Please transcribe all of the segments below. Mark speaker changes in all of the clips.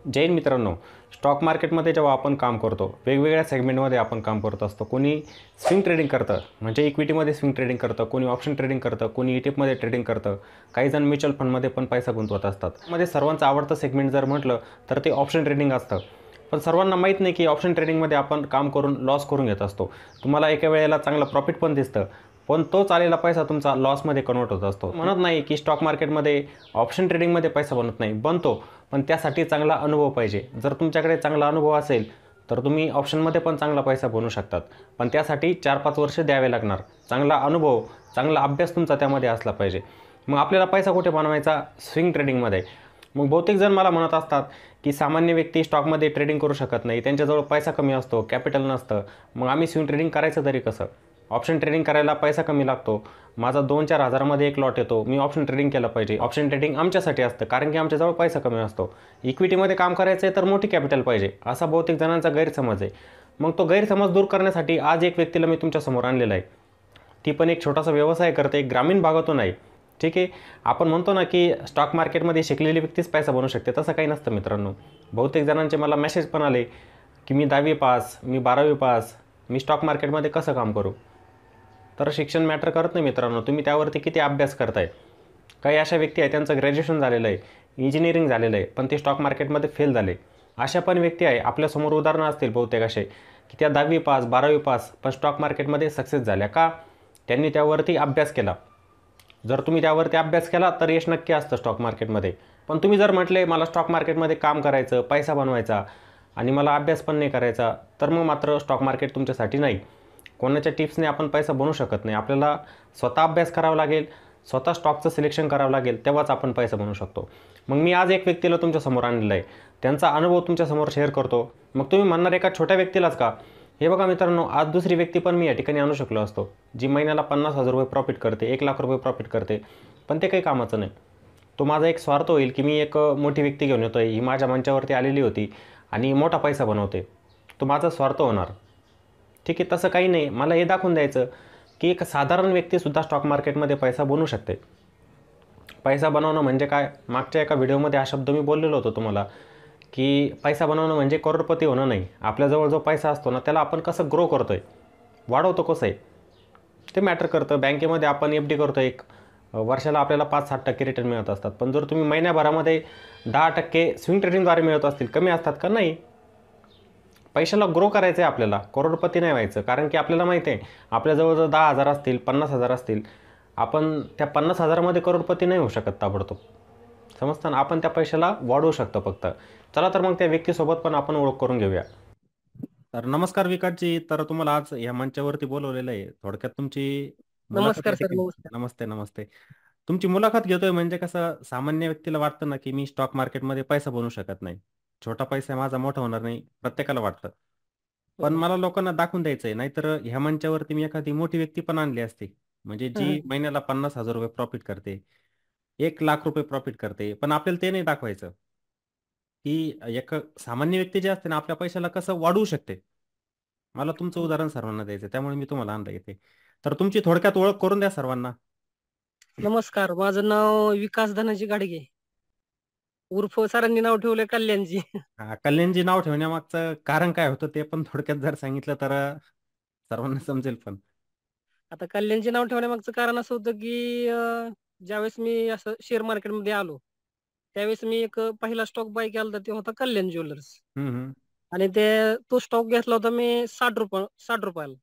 Speaker 1: जैन मित्रांनो, स्टॉक मार्केटमध्ये जेव्हा आपण काम करतो, वेगवेगळ्या सेगमेंटमध्ये आपण काम करत असतो. कोणी स्विंग ट्रेडिंग करतं, म्हणजे इक्विटीमध्ये स्विंग ट्रेडिंग करतं, कोणी ऑप्शन ट्रेडिंग करतं, कोणी ETF ट्रेडिंग करतं, काही जण म्युच्युअल फंडमध्ये पण पैसा गुंतवत असतात. मध्ये सर्वांचं आवडतं सेगमेंट जर म्हटलं तर ते ऑप्शन ट्रेडिंग असतं. पण सर्वांना माहीत नाही की ऑप्शन ट्रेडिंगमध्ये आपण काम करून लॉस करून घेत असतो. तुम्हाला एका वेळेला चांगलं प्रॉफिट पण दिसतं, पण तोच आलेला पैसा तुमचा लॉसमध्ये कन्वर्ट होत असतो. म्हणत नाही की स्टॉक मार्केटमध्ये ऑप्शन ट्रेडिंगमध्ये पैसा बनत नाही, बनतो, पण त्यासाठी चांगला अनुभव पाहिजे. जर तुमच्याकडे चांगला अनुभव असेल तर तुम्ही ऑप्शनमध्ये पण चांगला पैसा बनवू शकतात, पण त्यासाठी 4-5 वर्ष द्यावे लागणार. चांगला अनुभव, चांगला अभ्यास तुमचा त्यामध्ये असला पाहिजे. मग आपल्याला पैसा कुठे बनवायचा? स्विंग ट्रेडिंगमध्ये. मग बहुतेक जण मला म्हणत असतात की सामान्य व्यक्ती स्टॉकमध्ये ट्रेडिंग करू शकत नाही, त्यांच्याजवळ पैसा कमी असतो, कॅपिटल नसतं, मग आम्ही स्विंग ट्रेडिंग करायचं तरी कसं? ऑप्शन ट्रेडिंग करायला पैसा कमी लागतो, माझा 2-4 हजारामध्ये एक लॉट येतो, मी ऑप्शन ट्रेडिंग केलं पाहिजे. ऑप्शन ट्रेडिंग आमच्यासाठी असतं कारण की आमच्याजवळ पैसा कमी असतो. इक्विटीमध्ये काम करायचं आहे तर मोठी कॅपिटल पाहिजे, असा बहुतेक जणांचा गैरसमज आहे. मग तो गैरसमज दूर करण्यासाठी आज एक व्यक्तीला मी तुमच्यासमोर आणलेला आहे. ती पण एक छोटासा व्यवसाय करते, ग्रामीण भागातून आहे. ठीक आहे. आपण म्हणतो ना की स्टॉक मार्केटमध्ये शिकलेली व्यक्तीच पैसा बनवू शकते, तसं काही नसतं मित्रांनो. बहुतेक जणांचे मला मेसेज पण आले की मी 10वी पास, मी 12वी पास, मी स्टॉक मार्केटमध्ये कसं काम करू? तर शिक्षण मॅटर करत नाही मित्रांनो, तुम्ही त्यावरती किती अभ्यास करताय. काही अशा व्यक्ती आहेत त्यांचं ग्रॅज्युएशन झालेलं आहे, इंजिनिअरिंग झालेलं आहे, पण ते स्टॉक मार्केटमध्ये फेल झाले. अशा पण व्यक्ती आहे, आपल्यासमोर उदाहरणं असतील बहुतेक असे, की त्या 10वी पास, 12वी पास, पण स्टॉक मार्केटमध्ये सक्सेस झाल्या. का? त्यांनी त्यावरती अभ्यास केला. जर तुम्ही त्यावरती अभ्यास केला तर यश नक्की असतं स्टॉक मार्केटमध्ये. पण तुम्ही जर म्हटले मला स्टॉक मार्केटमध्ये काम करायचं, पैसा बनवायचा आणि मला अभ्यास पण नाही करायचा, तर मग मात्र स्टॉक मार्केट तुमच्यासाठी नाही. कोणाच्या टिप्सने आपण पैसा बनवू शकत नाही. आपल्याला स्वतः अभ्यास करावा लागेल, स्वतः स्टॉकचं सिलेक्शन करावं लागेल, तेव्हाच आपण पैसा बनवू शकतो. मग मी आज एक व्यक्तीला तुमच्यासमोर आणलेला आहे, त्यांचा अनुभव तुमच्यासमोर शेअर करतो. मग तुम्ही म्हणणार एका छोट्या व्यक्तीलाच का? हे बघा मित्रांनो, आज दुसरी व्यक्ती पण मी या ठिकाणी आणू शकलो असतो, जी महिन्याला 50,000 रुपये प्रॉफिट करते, 1,00,000 रुपये प्रॉफिट करते, पण ते काही कामाचं नाही. तो माझा एक स्वार्थ होईल की मी एक मोठी व्यक्ती घेऊन येतो आहे, ही माझ्या मंचावरती आलेली होती आणि मोठा पैसा बनवते, तो माझा स्वार्थ होणार. ठीक आहे, तसं काही नाही. मला हे दाखवून द्यायचं की एक साधारण व्यक्तीसुद्धा स्टॉक मार्केटमध्ये पैसा बनवू शकते. पैसा बनवणं म्हणजे काय? मागच्या एका व्हिडिओमध्ये हा शब्द मी बोललेलो होतो तुम्हाला, की पैसा बनवणं म्हणजे करोडपती होणं नाही. आपल्याजवळ जो पैसा असतो ना, त्याला आपण कसं ग्रो करतोय, वाढवतो कसं आहे, ते मॅटर करतं. बँकेमध्ये आपण FD करतो, एक वर्षाला आपल्याला 5-7% रिटर्न मिळत असतात, पण जर तुम्ही महिन्याभरामध्ये 10% स्विंग ट्रेडिंगद्वारे मिळत असतील, कमी असतात का? नाही. पैशाला ग्रो करायचं आहे आपल्याला, करोडपती नाही व्हायचं. कारण की आपल्याला माहिती आहे, आपल्याजवळ जर 10,000 असतील, 50,000 असतील, आपण त्या 50,000मध्ये करोडपती नाही होऊ शकत ताबडतोब. समजतं ना? आपण त्या पैशाला वाढवू शकतो फक्त. चला तर मग त्या व्यक्तीसोबत पण आपण ओळख करून घेऊया. तर नमस्कार विकासजी. तर तुम्हाला आज या मंचावरती बोलवलेलं आहे. थोडक्यात तुमची मुलाखत
Speaker 2: नमस्कार
Speaker 1: या
Speaker 2: सर,
Speaker 1: ठिकाणी.
Speaker 2: नमस्कार.
Speaker 1: नमस्ते, नमस्ते. तुमची मुलाखत घेतोय म्हणजे कसं, सामान्य व्यक्तीला वाटतं ना की मी स्टॉक मार्केटमध्ये पैसा बनवू शकत नाही. छोटा पैसा माझा मोठा होणार नाही, प्रत्येकाला वाटतं. पण
Speaker 2: हो.
Speaker 1: मला लोकांना दाखवून द्यायचं आहे, नाहीतर ह्या मंचावरती मी एखादी मोठी व्यक्ती पण आणली असती, म्हणजे जी
Speaker 2: हं.
Speaker 1: महिन्याला 50,000 रुपये प्रॉफिट करते, 1,00,000 रुपये प्रॉफिट करते. पण आपल्याला ते नाही दाखवायचं की एक सामान्य व्यक्ती जे असते ना, आपल्या पैशाला कसं वाढवू शकते. मला तुमचं उदाहरण सर्वांना द्यायचं, त्यामुळे मी तुम्हाला आणलं इथे. तर तुमची थोडक्यात ओळख करून द्या सर्वांना.
Speaker 2: नमस्कार, माझं नाव विकास धनाजी गाडगे, उर्फ सरांनी नाव ठेवलंय कल्याणजी.
Speaker 1: कल्याणजी नाव ठेवण्यामागचं कारण काय होतं ते पण थोडक्यात जर सांगितलं तर सर्वांना समजेल पण.
Speaker 2: आता कल्याणजी नाव ठेवण्यामागचं कारण असं होतं, की ज्यावेळेस मी असं शेअर मार्केटमध्ये आलो, त्यावेळेस मी एक पहिला स्टॉक बाय केला होता, ते होता कल्याण ज्वेलर्स.
Speaker 1: हं, हं.
Speaker 2: आणि तो स्टॉक घेतला होता मी ₹60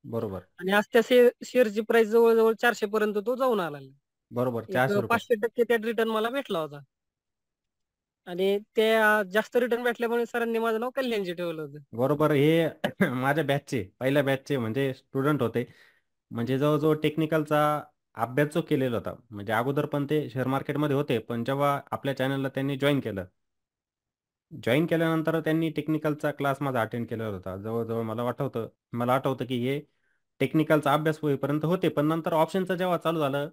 Speaker 1: बरोबर.
Speaker 2: आणि आज त्या शेअरची प्राइस जवळ-जवळ 400 पर्यंत तो जाऊन आला.
Speaker 1: बरोबर.
Speaker 2: एक
Speaker 1: ₹400.
Speaker 2: 500% त्यात रिटर्न मला भेटला होता. आणि त्या जास्त रिटर्न भेटल्यामुळे सरांनी माझं नाव कल्याणजी ठेवलं होतं.
Speaker 1: बरोबर. हे माझ्या बॅचचे, पहिल्या बॅचचे म्हणजे स्टुडंट होते. म्हणजे जवळ-जवळ टेक्निकलचा अभ्यास जो केलेला होता. म्हणजे अगोदर पण ते शेअर मार्केटमध्ये होते. पण जेव्हा आपल्या चॅनलला त्यांनी जॉइन केलं. जॉइन केल्यानंतर त्यांनी टेक्निकलचा क्लास माझा अटेंड केलेला होता. जवळ-जवळ मला आठवतं की हे टेक्निकलचा अभ्यास होईपर्यंत होते. पण नंतर ऑप्शनचं जेव्हा चालू झालं,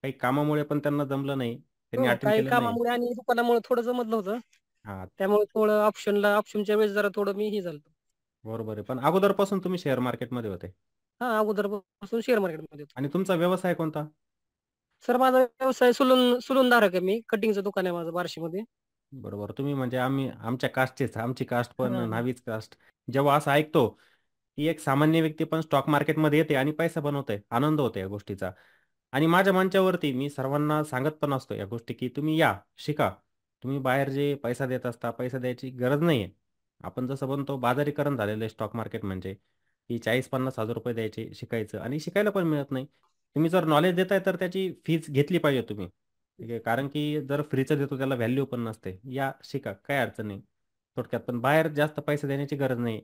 Speaker 1: काही कामामुळे पण त्यांना जमलं नाही. त्यांनी
Speaker 2: हो,
Speaker 1: अटेंड
Speaker 2: काही
Speaker 1: केलं नाही.
Speaker 2: कामामुळे आणि दुकानामुळे थोडं जमत नव्हतं.
Speaker 1: हां,
Speaker 2: त्यामुळे थोडं ऑप्शनच्या वेळेस जरा थोडं मी झालो.
Speaker 1: बरोबर आहे. पण अगोदरपासून तुम्ही शेअर मार्केटमध्ये होते.
Speaker 2: हां, अगोदरपासून शेअर मार्केटमध्ये होतो.
Speaker 1: आणि तुमचा व्यवसाय कोणता?
Speaker 2: सर माझा व्यवसाय सलूनधारक आहे मी. कटिंगचं दुकान आहे माझं बार्शीमध्ये.
Speaker 1: बरोबर. तुम्ही म्हणजे आमच्या कास्टचेच. आमची कास्ट पण
Speaker 2: हां.
Speaker 1: न्हावीच कास्ट. जेव्हा असं ऐकतो, की एक सामान्य व्यक्ती पण स्टॉक मार्केटमध्ये येते आणि पैसा बनवतोय. आनंद होतो या गोष्टीचा. आणि माझ्या मंचावरती मी सर्वांना सांगत पण असतो या गोष्टी, की तुम्ही या, शिका. तुम्ही बाहेर जे पैसा देत असता, पैसा द्यायची गरज नाहीये. आपण जसं म्हणतो बाजारीकरण झालेलं आहे स्टॉक मार्केट म्हणजे, की 40-50 हजार रुपये द्यायचे, शिकायचं आणि शिकायला पण मिळत नाही. तुम्ही जर नॉलेज देताय तर त्याची फीज घेतली पाहिजे तुम्ही. ठीक आहे. कारण की जर फ्रीचं देतो त्याला व्हॅल्यू पण नसते. या, शिका. काही अडचण नाही. थोडक्यात पण बाहेर जास्त पैसे देण्याची गरज नाही.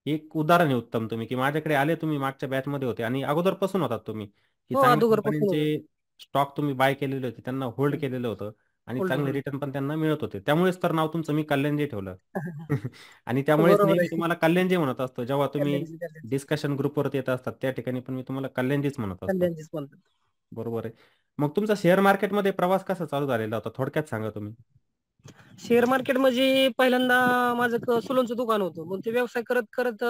Speaker 1: एक उदाहरण आहे उत्तम तुम्ही, की माझ्याकडे आले तुम्ही मागच्या बॅचमध्ये होते आणि अगोदरपासून होतात तुम्ही, की
Speaker 2: हो,
Speaker 1: चांगल्या
Speaker 2: अगोदरपासून होतं.
Speaker 1: कंपन्यांचे स्टॉक तुम्ही बाय केलेले होते. त्यांना होल्ड केलेलं होतं आणि
Speaker 2: होल्ड,
Speaker 1: चांगले
Speaker 2: होल्ड.
Speaker 1: रिटर्न पण त्यांना मिळत होते. त्यामुळेच तर नाव तुमचं मी कल्याणजी ठेवलं. आणि त्यामुळेच
Speaker 2: बरोबर
Speaker 1: नेहमी
Speaker 2: आहे.
Speaker 1: तुम्हाला कल्याणजी म्हणत असतो. जेव्हा तुम्ही
Speaker 2: कल्याणची, कल्याणची.
Speaker 1: डिस्कशन ग्रुपवरती येत असतात, त्या ठिकाणी पण मी तुम्हाला कल्याणजीच म्हणत असतो.
Speaker 2: कल्याणचीच म्हणतात.
Speaker 1: बरोबर आहे. मग तुमचा शेअर मार्केटमध्ये प्रवास कसा चालू झालेला होता? थोडक्यात सांगा तुम्ही.
Speaker 2: शेअर मार्केट म्हणजे पहिल्यांदा माझं सलूनचं दुकान होतं. मग ते व्यवसाय करत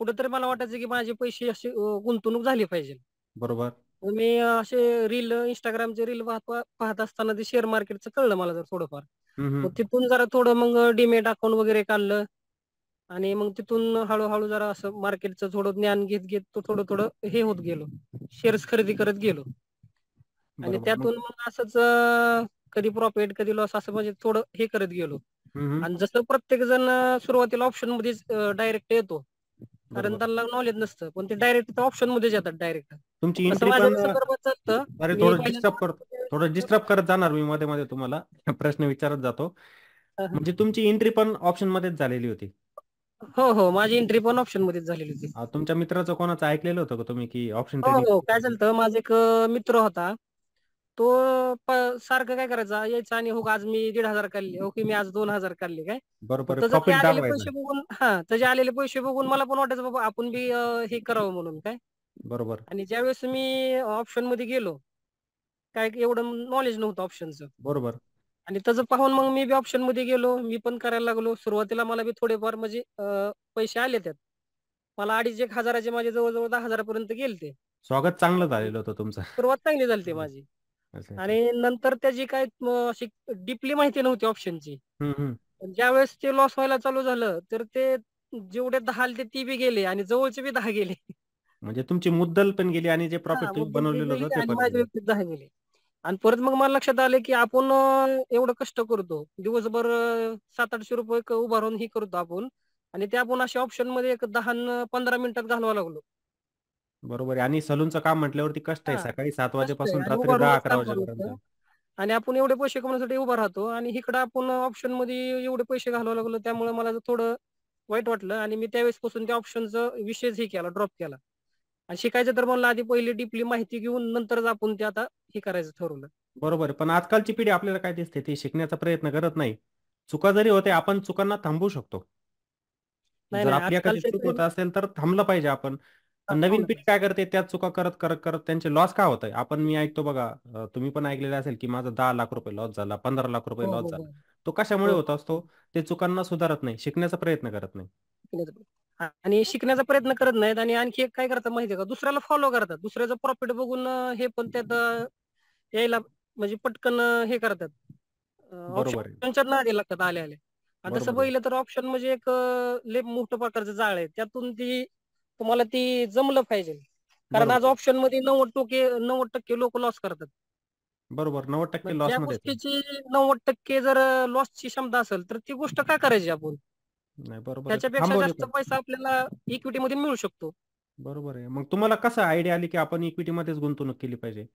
Speaker 2: कुठेतरी मला वाटायचं की माझे पैसे असे गुंतवणूक झाली पाहिजे.
Speaker 1: बरोबर.
Speaker 2: मग मी असे रील Instagramचे रील पाहत असताना ते शेअर मार्केटचं कळलं मला जर थोडंफार.
Speaker 1: हं, हं.
Speaker 2: मग तिथून जरा थोडं मग डीमॅट अकाउंट वगैरे काढलं आणि मग तिथून हळू जरा असं मार्केटचं थोडं ज्ञान घेत तो थोडं हे होत गेलो. शेअर्स खरेदी करत गेलो. आणि
Speaker 1: बरोबर. मग
Speaker 2: त्यातून मग असंच कधी प्रॉफिट, कधी लॉस असं म्हणजे थोडं हे करत गेलो.
Speaker 1: हं, हं.
Speaker 2: आणि जसं प्रत्येक जण सुरुवातीला ऑप्शनमध्येच डायरेक्ट येतो. कारण
Speaker 1: बरोबर.
Speaker 2: त्यांना नॉलेज नसतं. पण ते डायरेक्ट ऑप्शनमध्येच येतात डायरेक्ट.
Speaker 1: तुमची
Speaker 2: तसं
Speaker 1: एंट्री
Speaker 2: माझं
Speaker 1: पण
Speaker 2: कसं बरोबर चालतं.
Speaker 1: अरे
Speaker 2: मी
Speaker 1: थोडं डिस्टर्ब करतो. थोडं
Speaker 2: पहिल्यांदा
Speaker 1: डिस्टर्ब करत जाणार मी मध्ये-मध्ये तुम्हाला. प्रश्न विचारत जातो. म्हणजे तुमची एंट्री पण ऑप्शनमध्येच झालेली होती.
Speaker 2: हो. माझी एंट्री पण ऑप्शनमध्येच झालेली होती.
Speaker 1: तुमच्या मित्राचं कोणाचं ऐकलेलं होतं का तुम्ही, की ऑप्शन
Speaker 2: हो.
Speaker 1: ट्रेडिंग
Speaker 2: काय झालतं माझा एक मित्र होता. तो प सारखं काय करायचा, यायचा आणि हो का आज मी 1,500 काढले, हो की मी आज 2,000 काढले काय. मग
Speaker 1: बरोबर आहे.
Speaker 2: त्याचे ते
Speaker 1: प्रॉफिट
Speaker 2: आलेले
Speaker 1: दाखवायचा.
Speaker 2: पैसे बघून त्याचे आलेले पैसे बघून मला पण वाटायचं बाबा आपण बी हे करावं म्हणून काय.
Speaker 1: बरोबर.
Speaker 2: आणि ज्यावेळेस मी ऑप्शनमध्ये गेलो, काय एवढं नॉलेज नव्हतं ऑप्शनचं.
Speaker 1: बरोबर.
Speaker 2: आणि त्याचं पाहून मग मी बी ऑप्शनमध्ये गेलो. मी पण करायला लागलो. सुरुवातीला मला बी थोडेफार म्हणजे पैसे आले त्यात. मला 2,500-1,000चे माझे जवळ-जवळ 10,000 पर्यंत गेलते.
Speaker 1: स्वागत चांगलं झालेलं होतं तुमचं.
Speaker 2: सुरुवात चांगली झाली माझी.
Speaker 1: अच्छा, अच्छा.
Speaker 2: आणि नंतर त्याची काय अशी डीपली माहिती नव्हती ऑप्शनची.
Speaker 1: हं, हं.
Speaker 2: ज्यावेळेस ते लॉस व्हायला चालू झालं, तर ते जेवढे 10 आले ते बी गेले आणि जवळचे बी 10 गेले.
Speaker 1: म्हणजे तुमची मुद्दल पण गेली आणि जे प्रॉफिट तुम्ही
Speaker 2: मुद्दल बी
Speaker 1: बनवलेलं होतं
Speaker 2: गेली
Speaker 1: ते
Speaker 2: आणि
Speaker 1: पण
Speaker 2: माझे
Speaker 1: गेलं.
Speaker 2: व्यक्तिगत 10 गेले. आणि परत मग मला लक्षात आलं, की आपण एवढं कष्ट करतो. दिवसभर ₹700-800 उभा राहून हे करतो आपण आणि ते आपण अशा ऑप्शनमध्ये एक 10 अन् 15 मिनिटात घालवायला लागलो.
Speaker 1: बरोबर आहे आणि सलूनचं काम म्हटल्यावरती कष्ट आहे.
Speaker 2: हां,
Speaker 1: सकाळी 7
Speaker 2: कष्ट आहे
Speaker 1: वाजेपासून
Speaker 2: आणि
Speaker 1: रात्री
Speaker 2: उभा राहूनच
Speaker 1: 10-11
Speaker 2: काम करावं लागतं.
Speaker 1: वाजेपर्यंत.
Speaker 2: आणि आपण एवढे पैसे कमवण्यासाठी उभा राहतो आणि इकडं आपण ऑप्शनमध्ये एवढे पैसे घालवायला लागलो. त्यामुळे मला थोडं वाईट वाटलं आणि मी त्यावेळेसपासून त्या ऑप्शनचा विषयच हे केला, ड्रॉप केला. आणि शिकायचं तर म्हणलं आधी पहिली डीपली माहिती घेऊन नंतरच आपण ते आता हे करायचं ठरवलं.
Speaker 1: बरोबर आहे. पण आजकालची पिढी आपल्याला काय दिसते, ती शिकण्याचा प्रयत्न करत नाही. चुका जरी होते, आपण चुकांना थांबवू शकतो.
Speaker 2: नाही,
Speaker 1: जर
Speaker 2: नाही
Speaker 1: आपली एखादी
Speaker 2: आजकालच्या
Speaker 1: चूक होत
Speaker 2: पिढीला
Speaker 1: असेल, तर थांबलं पाहिजे आपण. पण नवीन
Speaker 2: थांबलं
Speaker 1: पिढी
Speaker 2: पाहिजे.
Speaker 1: काय करते, त्याच चुका करत त्यांचे लॉस का होत आहे? मी ऐकतो बघा, तुम्ही पण ऐकलेलं असेल, की माझा ₹10,00,000 लॉस झाला, ₹15,00,000
Speaker 2: हो,
Speaker 1: लॉस
Speaker 2: हो,
Speaker 1: झाला.
Speaker 2: हो.
Speaker 1: तो कशामुळे
Speaker 2: हो.
Speaker 1: होत असतो? ते चुकांना सुधारत नाही, शिकण्याचा प्रयत्न करत नाही.
Speaker 2: आणि शिकण्याचा प्रयत्न करत नाहीत आणि आणखी एक काय करतात माहिती आहे का? दुसऱ्याला फॉलो करतात. दुसऱ्याचं प्रॉफिट बघून हे पण त्यात यायला म्हणजे पटकन हे करतात.
Speaker 1: बरोबर आहे.
Speaker 2: ऑप्शनच्या नादी लागतात आल्या-आल्या. आणि तसं
Speaker 1: बरोबर आहे.
Speaker 2: बघितलं तर ऑप्शन म्हणजे एक लय मोठं प्रकारचं जाळ आहे. त्यातून तुम्हाला जमलं पाहिजे. कारण आज
Speaker 1: बरोबर आहे.
Speaker 2: ऑप्शनमध्ये 90% लोकं लॉस करतात.
Speaker 1: बरोबर.
Speaker 2: मग
Speaker 1: 90%
Speaker 2: ज्या
Speaker 1: लॉसमध्ये येतात.
Speaker 2: गोष्टीची 90% जर लॉसची क्षमता असेल, तर ती गोष्ट का करायची आपण?
Speaker 1: नाही बरोबर आहे.
Speaker 2: त्याच्यापेक्षा
Speaker 1: थांबवली
Speaker 2: जास्त
Speaker 1: पण.
Speaker 2: पैसा आपल्याला इक्विटीमध्ये मिळू शकतो.
Speaker 1: बरोबर आहे. मग तुम्हाला कसं आयडिया आली, की आपण इक्विटीमध्येच गुंतवणूक केली पाहिजे?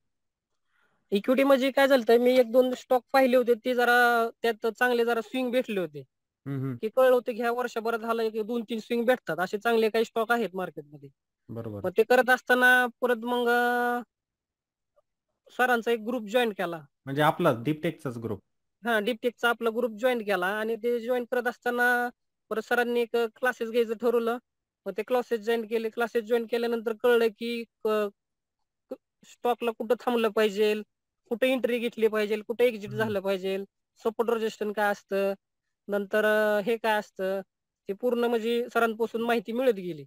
Speaker 2: इक्विटी म्हणजे काय झालतं, मी 1-2 स्टॉक पाहिले होते. ते जरा त्यात चांगले जरा स्विंग भेटले होते.
Speaker 1: हं, हं.
Speaker 2: की कळलं होतं की ह्या वर्षभरात झालं की 2-3 स्विंग भेटतात. असे चांगले काही स्टॉक आहेत मार्केटमध्ये.
Speaker 1: बरोबर
Speaker 2: मग
Speaker 1: आहे.
Speaker 2: ते करत असताना परत मग सरांचा एक ग्रुप जॉइन केला.
Speaker 1: म्हणजे आपलाच डीपटेकचाच ग्रुप.
Speaker 2: डीपटेकचा आपला ग्रुप जॉइन केला आणि ते जॉइन करत असताना परत सरांनी एक क्लासेस घ्यायचं ठरवलं. मग ते क्लासेस जॉइन केले. क्लासेस जॉइन केल्यानंतर कळलं की स्टॉकला कुठं थांबलं पाहिजे, कुठे एंट्री घेतली पाहिजे, कुठे एक्झिट
Speaker 1: हं,
Speaker 2: झालं पाहिजे, सपोर्ट रेजिस्टन्स काय असतं, नंतर हे काय असतं, ते पूर्ण म्हणजे सरांपासून माहिती मिळत गेली.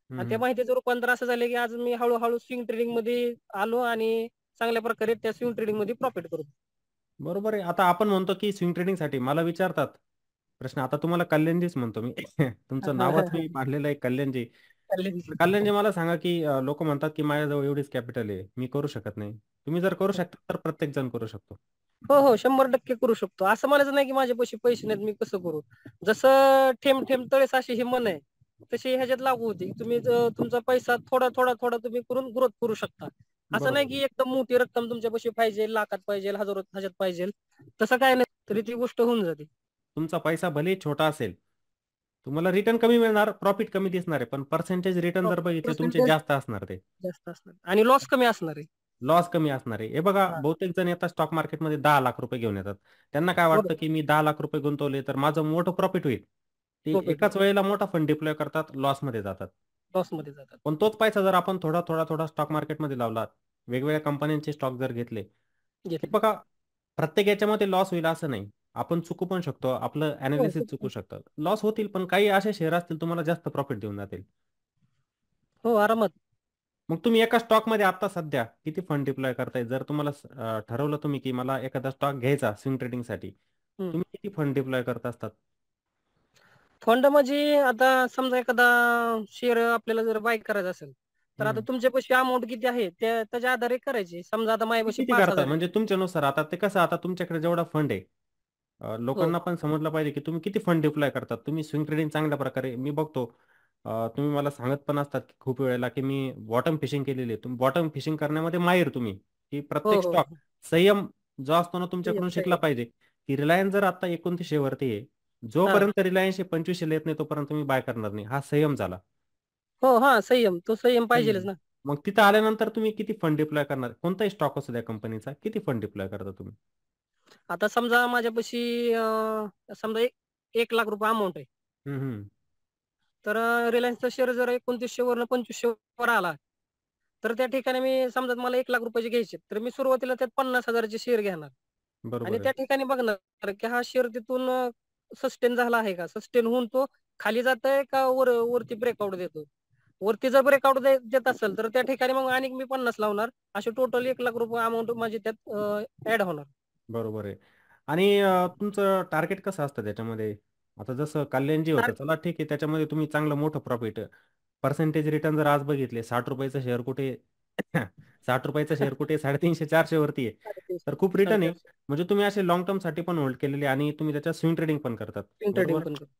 Speaker 1: हं,
Speaker 2: आणि त्या
Speaker 1: हं.
Speaker 2: माहितीचं रूपांतर असं झालं की आज मी हळू-हळू स्विंग ट्रेडिंगमध्ये आलो आणि चांगल्या प्रकारे त्या स्विंग ट्रेडिंगमध्ये प्रॉफिट करतो.
Speaker 1: बरोबर आहे. आता आपण म्हणतो की स्विंग ट्रेडिंगसाठी मला विचारतात प्रश्न. आता तुम्हाला कल्याणजीच म्हणतो मी. तुमचं नावच मी पाडलेलं आहे कल्याणजी. तर कल्याणजी मला सांगा की लोक म्हणतात की माझ्याजवळ एवढीच कॅपिटल आहे, मी करू शकत नाही. तुम्ही जर करू शकता तर प्रत्येक जण करू शकतो.
Speaker 2: हो हो 100% करू शकतो. असं म्हणायचं नाही की माझे पैसे नाहीत मी कसं करू. जसं थेंब थेंब तळे साचे ही म्हण आहे, तशी ह्याच्यात लागू होती. तुम्ही तुमचा पैसा थोडा थोडा थोडा तुम्ही करून ग्रोथ करू शकता. असं नाही
Speaker 1: बरोबर.
Speaker 2: की एकदम मोठी रक्कम तुमच्यापाशी पाहिजे, लाखात पाहिजे, हजारो ह्याच्यात पाहिजे. तसं काय नाही, तरी ती गोष्ट होऊन जाते.
Speaker 1: तुमचा पैसा भले छोटा असेल, तुम्हाला रिटर्न कमी मिळणार, प्रॉफिट कमी दिसणार आहे, पण पर्सेंटेज रिटर्न जर बघितले तुमचे
Speaker 2: पर्सेंटेज
Speaker 1: जास्त असणार ते.
Speaker 2: जास्त असणार आणि लॉस कमी असणार आहे.
Speaker 1: लॉस कमी असणार आहे. हे बघा,
Speaker 2: हा,
Speaker 1: बहुतेक जण येतात स्टॉक मार्केटमध्ये 10 लाख रुपये घेऊन येतात. त्यांना काय वाटतं
Speaker 2: बरोबर.
Speaker 1: की मी 10 लाख रुपये गुंतवले तर माझं मोठं प्रॉफिट होईल. ते
Speaker 2: प्रॉफिट
Speaker 1: एकाच वेळेला मोठा फंड डिप्लॉय करतात, लॉसमध्ये जातात.
Speaker 2: लॉस मध्ये जातात.
Speaker 1: पण तोच पैसा जर आपण थोडा थोडा थोडा स्टॉक मार्केटमध्ये लावला, वेगवेगळ्या कंपन्यांचे स्टॉक जर घेतले, हे
Speaker 2: घेतले.
Speaker 1: बघा, प्रत्येक याच्यामध्ये लॉस होईल असं नाही. आपण चुकू पण शकतो, आपलं
Speaker 2: हो
Speaker 1: अनालिसिस चुकू शकतं. लॉस होतील, पण काही असे शेअर असतील तुम्हाला जास्त प्रॉफिट देऊन जातील.
Speaker 2: हो आरामात.
Speaker 1: मग तुम्ही एका स्टॉकमध्ये आता सध्या किती फंड डिप्लॉय करताय? जर तुम्हाला ठरवलं तुम्ही की मला एखादा स्टॉक घ्यायचा स्विंग ट्रेडिंगसाठी,
Speaker 2: हम्म.
Speaker 1: तुम्ही किती फंड डिप्लॉय करत असतात?
Speaker 2: फंड म्हणजे आता समजा एखादा शेअर आपल्याला जर बाय करायचा असेल, तर आता
Speaker 1: हम्म.
Speaker 2: तुमच्यापाशी अमाऊंट किती आहे त्याच्या आधारे करायची. समजा आता
Speaker 1: किती
Speaker 2: माझ्यापाशी
Speaker 1: किती
Speaker 2: पाच
Speaker 1: करता
Speaker 2: हजार
Speaker 1: म्हणजे तुमच्यानुसार? आता ते कसं, आता तुमच्याकडे जेवढा फंड आहे,
Speaker 2: हो
Speaker 1: लोकांना पण समजलं पाहिजे की तुम्ही किती फंड डिप्लॉय करतात. तुम्ही स्विंग ट्रेडिंग चांगल्या प्रकारे, मी बघतो, तुम्ही मला सांगत पण असतात की खूप वेळेला की मी बॉटम फिशिंग केलेली आहे. तुम्ही बॉटम फिशिंग करण्यामध्ये माहीर तुम्ही, की
Speaker 2: हो
Speaker 1: प्रत्येक
Speaker 2: हो
Speaker 1: स्टॉक संयम जो असतो ना तुमच्याकडून
Speaker 2: सही
Speaker 1: शिकला
Speaker 2: आहे.
Speaker 1: पाहिजे. की रिलायन्स जर आता 2900 वरती आहे,
Speaker 2: हा
Speaker 1: जोपर्यंत रिलायन्सचे 2500 येत नाही तोपर्यंत तुम्ही बाय करणार नाही. हा संयम झाला.
Speaker 2: हो हा संयम, तो संयम पाहिजेलच
Speaker 1: हम्म.
Speaker 2: ना.
Speaker 1: मग तिथं आल्यानंतर तुम्ही किती फंड डिप्लॉय करणार? कोणताही स्टॉक असू द्या कंपनीचा, किती फंड डिप्लॉय करता तुम्ही?
Speaker 2: आता समजा माझ्यापाशी समजा 1 लाख रुपये अमाऊंट आहे.
Speaker 1: हम्म. हम्म.
Speaker 2: तर रिलायन्सचा शेअर जर 2900 वरनं 2500 वर आला, तर त्या ठिकाणी मी समजा मला 1 लाख रुपयाचे घ्यायचे, तर मी सुरुवातीला त्यात 50,000चे शेअर घेणार. आणि
Speaker 1: बरोबर आहे.
Speaker 2: त्या ठिकाणी बघणार की हा शेअर तिथून सस्टेन झाला आहे का, सस्टेन होऊन तो खाली जातोय का वरती ब्रेकआउट देतो. वरती जर ब्रेकआउट देत असेल तर त्या ठिकाणी मग आणि मी 50 लावणार. असे टोटल 1 लाख रुपये अमाऊंट माझी त्यात ऍड होणार.
Speaker 1: बरोबर आहे. आणि तुमचं टार्गेट कसं असतं त्याच्यामध्ये? आता जसं कल्याणजी होतं, चला ठीक आहे, त्याच्यामध्ये तुम्ही चांगलं मोठं प्रॉफिट, पर्सेंटेज रिटर्न जर आज बघितले, 60 रुपयाचा शेअर कुठे 60 रुपयाचा शेअर कुठे 350-400 वरती आहे.
Speaker 2: 350,
Speaker 1: तर खूप रिटर्न आहे.
Speaker 2: 450.
Speaker 1: म्हणजे तुम्ही असे लॉंग टर्मसाठी पण होल्ड केलेले आणि तुम्ही त्याच्यात स्विंग ट्रेडिंग पण करतात.
Speaker 2: स्विंग ट्रेडिंग
Speaker 1: बरोबर?
Speaker 2: पण करतो.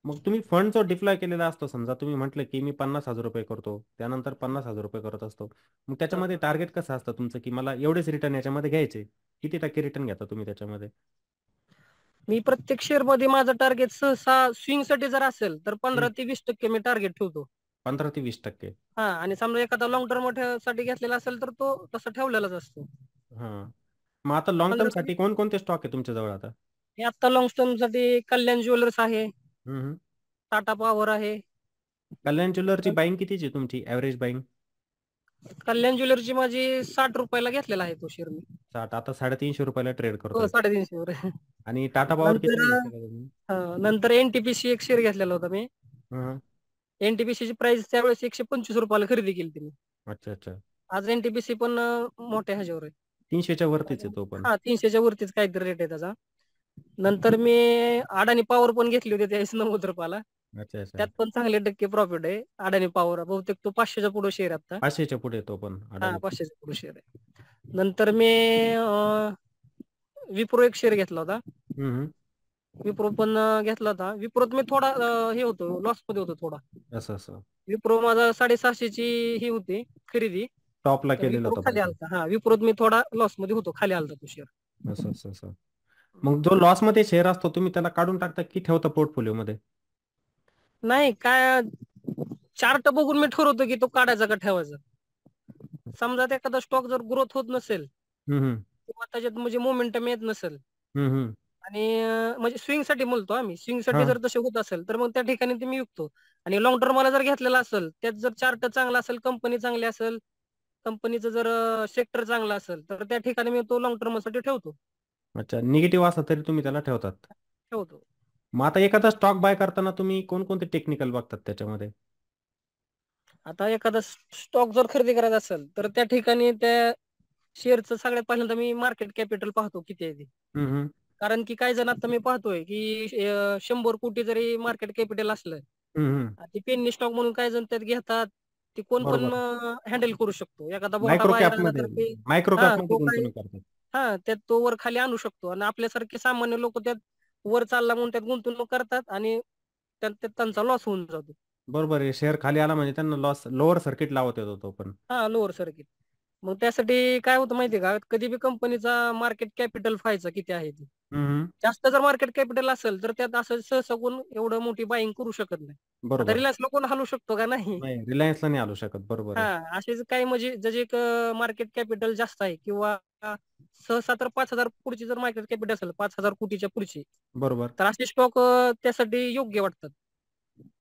Speaker 1: मग तुम्ही फंड जो डिप्लॉय केलेला असतो, समजा तुम्ही म्हटलं की मी 50,000 रुपये करतो, त्यानंतर 50,000 रुपये करत असतो. मग
Speaker 2: हा.
Speaker 1: त्याच्यामध्ये टार्गेट कसं असतं तुमचं की मला एवढेच रिटर्न याच्यामध्ये घ्यायचे? किती टक्के रिटर्न घेता तुम्ही त्याच्यामध्ये?
Speaker 2: मी प्रत्येक शेअर मध्ये माझं टार्गेट सहसा स्विंग साठी जर असेल तर 15 ते 20% मी टार्गेट ठेवतो.
Speaker 1: 15 ते 20%.
Speaker 2: हा आणि समजा एखादा लॉंग टर्म साठी घेतलेला असेल तर तो तसा ठेवलेलाच असतो.
Speaker 1: हा. मग आता लॉंग टर्म
Speaker 2: 15 ते
Speaker 1: साठी कोणकोणते स्टॉक आहे तुमच्याजवळ आता?
Speaker 2: हे आता लॉंग टर्म साठी कल्याण ज्वेलर्स आहे,
Speaker 1: हम्म.
Speaker 2: टाटा पॉवर आहे.
Speaker 1: कल्याण ज्वेलरची बाईंग कितीची आहे तुमची ॲव्हरेज बाईंग?
Speaker 2: कल्याण ज्वेलरची माझी 60 रुपयाला घेतलेला आहे तो शेअर मी.
Speaker 1: 60, आता 350 रुपयाला ट्रेड
Speaker 2: हो
Speaker 1: करतोय.
Speaker 2: 350 वर.
Speaker 1: आणि टाटा पॉवर
Speaker 2: नंतर
Speaker 1: किती घेतलेला तुम्ही?
Speaker 2: नंतर एनटीपीसी एक शेअर घेतलेला होता मी.
Speaker 1: हं.
Speaker 2: एनटीपीसी ची प्राइस त्यावेळेस 125 रुपयाला खरेदी केली होती मी.
Speaker 1: अच्छा अच्छा.
Speaker 2: आज एनटीपीसी पण मोठ्या ह्याच्यावर आहे.
Speaker 1: 300च्या वरतीच आहे तो पण.
Speaker 2: हा 300च्या वरतीच काहीतरी रेट आहे त्याचा. नंतर मी अडाणी पॉवर पण घेतली होती त्यावेळेस 90 रुपयाला.
Speaker 1: अच्छा अच्छा.
Speaker 2: त्यात पण चांगले टक्के प्रॉफिट आहे. अडाणी पॉवर बहुतेक तो 500च्या पुढे शेअर आहे आता.
Speaker 1: 500च्या पुढे तो पण
Speaker 2: हा
Speaker 1: अडाणी.
Speaker 2: 500च्या पुढे शेअर आहे. नंतर मी विप्रो एक शेअर घेतला होता.
Speaker 1: हम्म.
Speaker 2: विप्रो पण घेतला होता. विप्रोत मी थोडा हे होतो लॉस मध्ये होतो थोडा.
Speaker 1: असं असं.
Speaker 2: विप्रो माझा 650 ची ही होती खरेदी.
Speaker 1: टॉपला
Speaker 2: तर
Speaker 1: केलेला
Speaker 2: विप्रो
Speaker 1: होता पण
Speaker 2: खाली
Speaker 1: तो.
Speaker 2: आलता. हा विप्रोत मी थोडा लॉस मध्ये होतो, खाली आलता तो शेअर.
Speaker 1: असं असं असं. मग जो लॉस मध्ये शेअर असतो तुम्ही त्याला काढून टाकता की ठेवता पोर्टफोलिओ मध्ये?
Speaker 2: नाही काय, चार्ट बघून मी ठरवतो की तो काढायचा का ठेवायचा. समजा एखादा स्टॉक जर ग्रोथ होत नसेल
Speaker 1: हम्म.
Speaker 2: किंवा त्याच्यात म्हणजे मोमेंटम येत नसेल
Speaker 1: हम्म.
Speaker 2: आणि म्हणजे स्विंग साठी बोलतो आम्ही, स्विंग साठी
Speaker 1: हा.
Speaker 2: जर तसे होत असेल तर मग त्या ठिकाणी ते मी विकतो. आणि लॉंग टर्मला जर घेतलेला असेल, त्यात जर चार्ट चांगला असेल, कंपनी चांगली असेल, कंपनीचं जर सेक्टर चांगला असेल तर त्या ठिकाणी मी तो लॉंग टर्म साठी ठेवतो.
Speaker 1: अच्छा, निगेटिव्ह असला तरी तुम्ही त्याला ठेवतात?
Speaker 2: ठेवतो.
Speaker 1: मग आता एखादा स्टॉक बाय करताना तुम्ही कोणकोणते टेक्निकल बघतात त्याच्यामध्ये?
Speaker 2: आता एखादा स्टॉक जर खरेदी करायचा असेल तर त्या ठिकाणी त्या शेअरचं सगळ्यात पहिल्यांदा मी मार्केट कॅपिटल पाहतो किती आहे ते.
Speaker 1: हम्म, हम्म,
Speaker 2: कारण की काही जण आता मी पाहतोय की 100 कोटी जरी मार्केट कॅपिटल असलं
Speaker 1: हम्म, हम्म.
Speaker 2: ते पेन्नी स्टॉक म्हणून काही जण त्यात घेतात. ते कोण पण
Speaker 1: बरोबर.
Speaker 2: हँडल करू शकतो. एखादा मोठा
Speaker 1: मायक्रो
Speaker 2: बायर
Speaker 1: कॅप
Speaker 2: आला
Speaker 1: मध्ये
Speaker 2: तर ते
Speaker 1: मायक्रो
Speaker 2: हा
Speaker 1: कॅप मध्ये
Speaker 2: तो काय
Speaker 1: गुंतवणूक करतात.
Speaker 2: त्यात तो वर खाली आणू शकतो आणि आपल्यासारखे सामान्य लोक त्यात वर चालला म्हणून त्यात गुंतवणूक करतात आणि त्यात त्यांचा लॉस होऊन जातो.
Speaker 1: बरोबर आहे. शेअर खाली आला म्हणजे त्यांना लॉस लोअर सर्किट लावत येतो तो पण.
Speaker 2: हा लोअर सर्किट. मग त्यासाठी काय होतं माहितीये का कधी बी कंपनीचा मार्केट कॅपिटल व्हायचा किती आहे ते.
Speaker 1: हम्म, हम्म.
Speaker 2: जास्त जर मार्केट कॅपिटल असेल तर त्यात असं सहसा कोण एवढं मोठी बाईंग करू शकत नाही. आता
Speaker 1: बरोबर.
Speaker 2: रिलायन्सला कोण हलवू शकतो का नाही?
Speaker 1: नाही, रिलायन्सला नाही आलू शकत. बरोबर आहे.
Speaker 2: असेच काही म्हणजे ज्याचे मार्केट कॅपिटल जास्त आहे किंवा सहसा तर 5,000 पुढची जर मार्केट कॅपिटल असेल 5,000 कोटीच्या पुढची
Speaker 1: बरोबर.
Speaker 2: तर असे स्टॉक त्यासाठी योग्य वाटतात.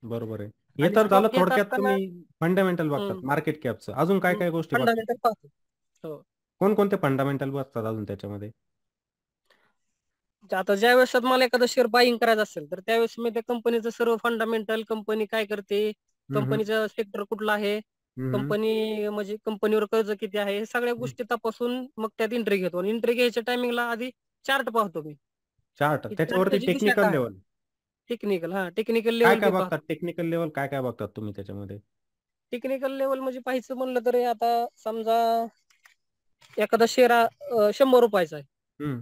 Speaker 1: बरोबर आहे. हे
Speaker 2: आणि
Speaker 1: तर झालं
Speaker 2: स्टॉक घेत
Speaker 1: थोडक्यात
Speaker 2: असताना
Speaker 1: तुम्ही फंडामेंटल बघतात मार्केट कॅपचं. अजून काय काय गोष्टी बघतात?
Speaker 2: फंडामेंटल पाहतो. हो.
Speaker 1: कोणकोणते फंडामेंटल बघतात अजून त्याच्यामध्ये?
Speaker 2: आता ज्या वेळेस मला एखादा शेअर बाईंग करायचा असेल तर त्यावेळेस मी त्या कंपनीचं सर्व फंडामेंटल कंपनी काय करते,
Speaker 1: हं, हं.
Speaker 2: कंपनीचं सेक्टर कुठलं आहे,
Speaker 1: हं, हं.
Speaker 2: कंपनी म्हणजे कंपनीवर कर्ज किती आहे, हे सगळ्या
Speaker 1: हं.
Speaker 2: गोष्टी तपासून मग त्यात एंट्री घेतो आणि एंट्री घ्यायच्या टायमिंगला आधी चार्ट पाहतो मी.
Speaker 1: चार्ट
Speaker 2: की
Speaker 1: त्याच्यावरती
Speaker 2: चार्टची दिशा
Speaker 1: टेक्निकल
Speaker 2: काय आहे?
Speaker 1: लेव्हल.
Speaker 2: टेक्निकल
Speaker 1: काय
Speaker 2: लेवल
Speaker 1: काय
Speaker 2: बी
Speaker 1: बघतात?
Speaker 2: पाहतो.
Speaker 1: टेक्निकल लेव्हल काय काय बघतात तुम्ही त्याच्यामध्ये?
Speaker 2: टेक्निकल लेवल म्हणजे पाहायचं म्हणलं तर आता समजा एखादा शेअर ₹100 आहे
Speaker 1: हं,